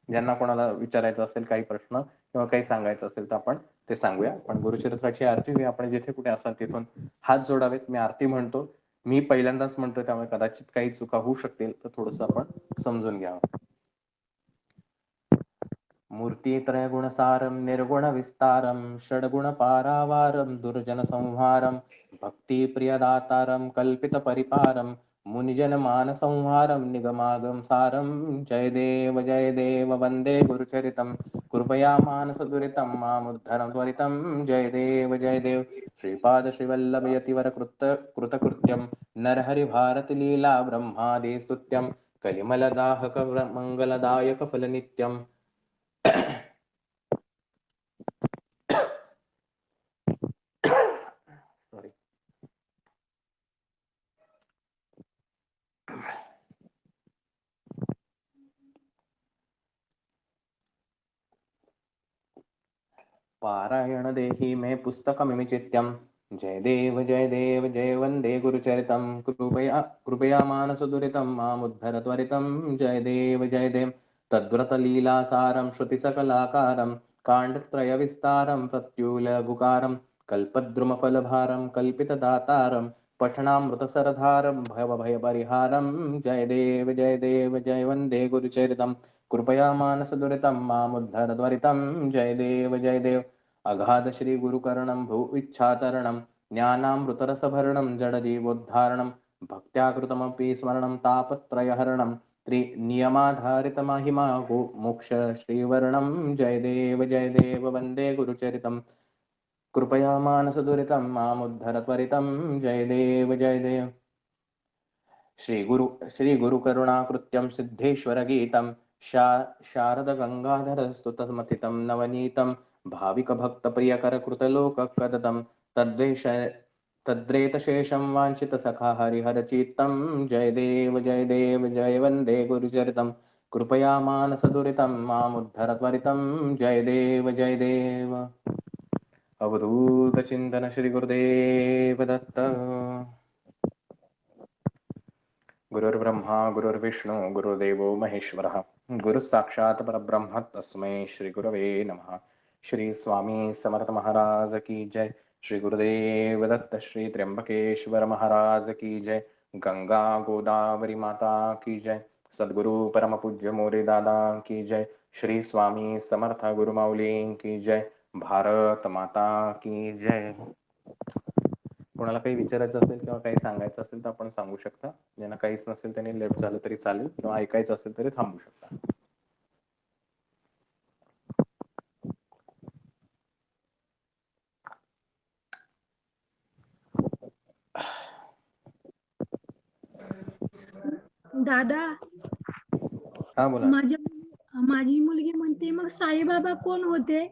ज्यांना कोणाला विचारायचं असेल काही प्रश्न किंवा काही सांगायचं असेल तर आपण ते सांगूया. पण गुरुचरित्राची आरती होई, आपण जिथे कुठे असाल तिथून हात जोडावेत. मी आरती म्हणतो, मी पहिल्यांदाच म्हणतो त्यामुळे कदाचित काही चुका होऊ शकतील, तर थोडस आपण समजून घ्यावं. मूर्तित्रय गुणसारं निर्गुण विस्तारं षड्गुण पारावारं दुर्जन संहारं भक्ति प्रियदातारं कल्पित परिपारं मुनिजन मान संहारं निगमागम सारं जय देव वंदे गुरुचरितं कृपया मानस दुरितं मामुद्धरं त्वरितं जय देव श्रीपाद श्रीवल्लभ यतिवर कृतकृत्यं नरहरि भारत लीला ब्रह्मादि स्तुत्यं कलिमलदाहक मंगलदायक फलनित्यं पारायण देहि मे पुस्तकमिमि चित्यं जय देव जय वंदे गुरुचरितं कृपया मानस दुरितं मामुद्धर त्वरितं जय देव तद्व्रत लीलासारं श्रुतिसकलाकारं काण्डत्रय विस्तारं प्रत्युलघुकारं कल्पद्रुमफलभारं कल्पितदातारं पठनामृतसरधारं भवभयपरिहारं जय देव जय वंदे गुरुचरितं कृपया मानस दुरितं मामुद्धर त्वरितं जय देव अगाध श्री गुरुकर्णं भू इच्छातरणं ज्ञानामृतरसभरणं जडजीवोद्धारणं भक्त्याकृतमपि स्मरणं तापत्रयहरणं त्रिनियमाधारितमहिमा मोक्ष श्रीवर्णं जय देव वंदे गुरुचरितं कृपया मानस दुरितं मामुद्धर त्वरितं जय देव श्री गुरु करुणाकृत्यं सिद्धेश्वर गीतं शारद गंगाधर स्तुतमथितं नवनीतं भाविक भक्त प्रियकर कृतलोककदतं तद्रेतशेषं वाञ्छित सखा हरिहर चित्तं जय देव जय वन्दे गुरुचरितं कृपया मानसदुरितं मामुद्धर त्वरितं जय देव अवधूत चिंतन श्री गुरुदेव दत्त गुरुर्ब्रह्मा गुरुर्विष्णू गुरुदेवो महेश्वरः गुरुः साक्षात् परब्रह्म तस्मै श्री गुरवे नमः। श्री स्वामी समर्थ महाराज की जय। श्री गुरुदेव दत्त श्री त्र्यंबकेश्वर महाराज की जय। गंगा गोदावरी माता की जय। सद्गुरु परम पूज्य मोरे दादा की जय। श्री स्वामी समर्थ गुरुमाऊली की जय। भारत माता की जय। कोणाला काही विचारायचं असेल किंवा काही सांगायचं असेल तर आपण सांगू शकता. ज्यांना काहीच नसेल त्यांनी लेफ्ट झालं तरी चालेल किंवा ऐकायचं असेल तरी थांबू शकता. दादा हा बोला. माझी मुलगी म्हणते मग साईबाबा कोण होते?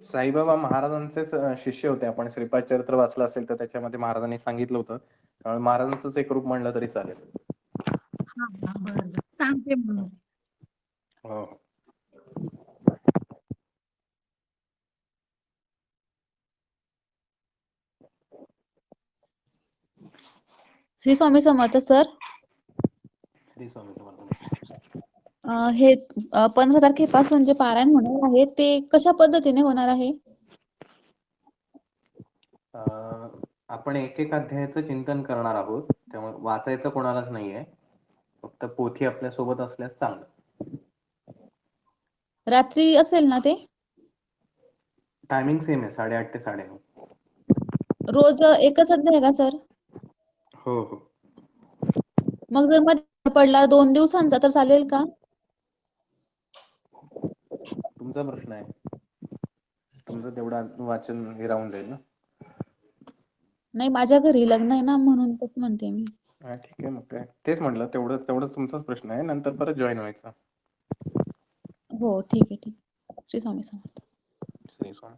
साईबाबा महाराजांचेच शिष्य होते. आपण श्रीपाद चरित्र वाचलं असेल तर त्याच्यामध्ये महाराजांनी सांगितलं होतं. त्यामुळे महाराजांचंच एक रूप म्हणलं तरी चालेल. बरं सांगते म्हणून. हो. श्री स्वामी समर्थ सर. श्री स्वामी समर्थ. हे 15 तारखेपासून जे पारायण होणार आहे ते कशा पद्धतीने होणार आहे? आपण एक एक अध्यायाचं चिंतन करणार आहोत. त्यामुळे वाचायचं कोणालाच नाहीये. फक्त पोथी आपल्या सोबत असल्यास चांगलं. रात्री असेल ना ते? टायमिंग सेम आहे 8:30 ते 9:30. रोज एकच अध्याय का सर? हो हो. मग जर मध्ये पडला 2 दिवसांचा तर चालेल का? तुमचा प्रश्न आहे. तुमचं तेवढं वाचन हे राहून जाईल ना. नाही माझ्या घरी लग्न आहे ना म्हणून तेच म्हणते मी. हा ठीक आहे. मग काय तेच म्हटलं तेवढं तुमचाच प्रश्न आहे. नंतर परत जॉईन व्हायचा. हो ठीक आहे. श्री स्वामी समर्थ. श्री स्वामी.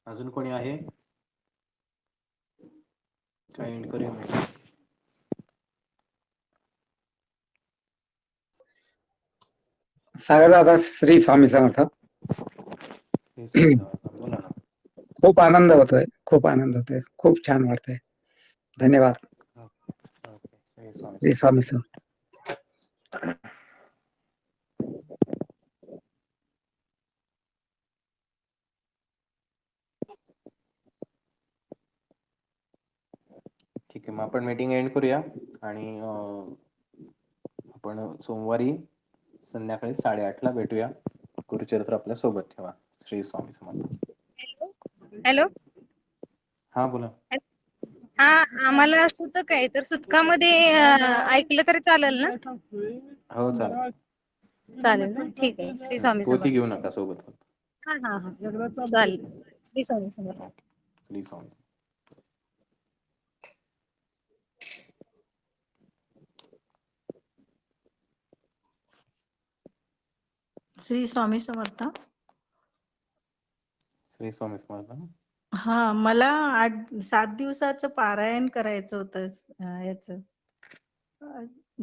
अजून कोणी आहे? काय एंड करूया? सागर दादा श्री स्वामी समर्थ. बोला ना. खूप आनंद होतोय. खूप छान वाटतंय. धन्यवाद. श्री स्वामी समर्थ. ठीक आहे. मग आपण मीटिंग एंड करूया आणि आपण सोमवारी संध्याकाळी 8:30ला भेटूया. गुरुचरित्र आपल्या सोबत ठेवा. श्री स्वामी समर्थ. हॅलो. हा बोला. हा आम्हाला सुतक आहे तर सुतकामध्ये ऐकलं तरी चालेल ना? हो चालेल. चालेल ना. ठीक आहे. श्री स्वामी पोथी समर्थ. घेऊ नका सोबत. हा चालेल. श्री स्वामी समर्थ. श्री स्वामी. श्री स्वामी समर्थ. श्री स्वामी समर्थ. हा मला 7 दिवसाचं पारायण करायचं होतं याचं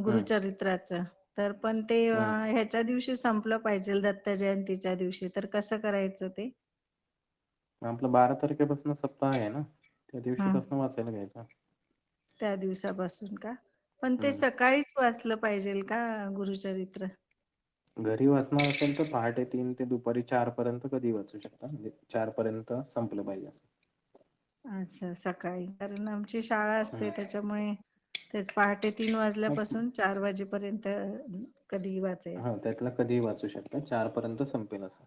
गुरुचरित्राचं. तर पण ते ह्याच्या दिवशी संपलं पाहिजे दत्त जयंतीच्या दिवशी. तर कसं करायचं ते? आपलं 12 तारखेपासून सप्ताह आहे ना. त्या हा दिवशीपासून वाचायला घ्यायचं. त्या दिवसापासून का? पण ते सकाळीच वाचलं पाहिजे का गुरुचरित्र? घरी वाचणार असेल तर पहाटे 3 ते दुपारी 4 पर्यंत कधी वाचू शकता. म्हणजे 4 पर्यंत संपलं पाहिजे असं. अच्छा सकाळी. कारण आमची शाळा असते त्याच्यामुळे तेच पहाटे 3 वाजल्यापासून 4 वाजेपर्यंत कधी वाचायचं. हा त्यातला कधीही वाचू शकता. 4 पर्यंत संपेल असं.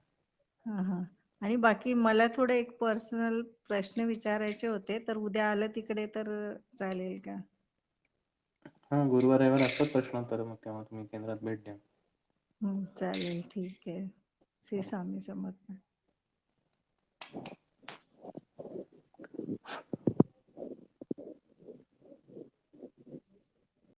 हा. आणि बाकी मला थोडे एक पर्सनल प्रश्न विचारायचे होते. तर उद्या आलं तिकडे तर चालेल का? हा गुरुवार रविवार असतात प्रश्नोत्तर, मग तेव्हा तुम्ही केंद्रात भेट द्या. चालेल, ठीक आहे. श्री स्वामी समर्थ.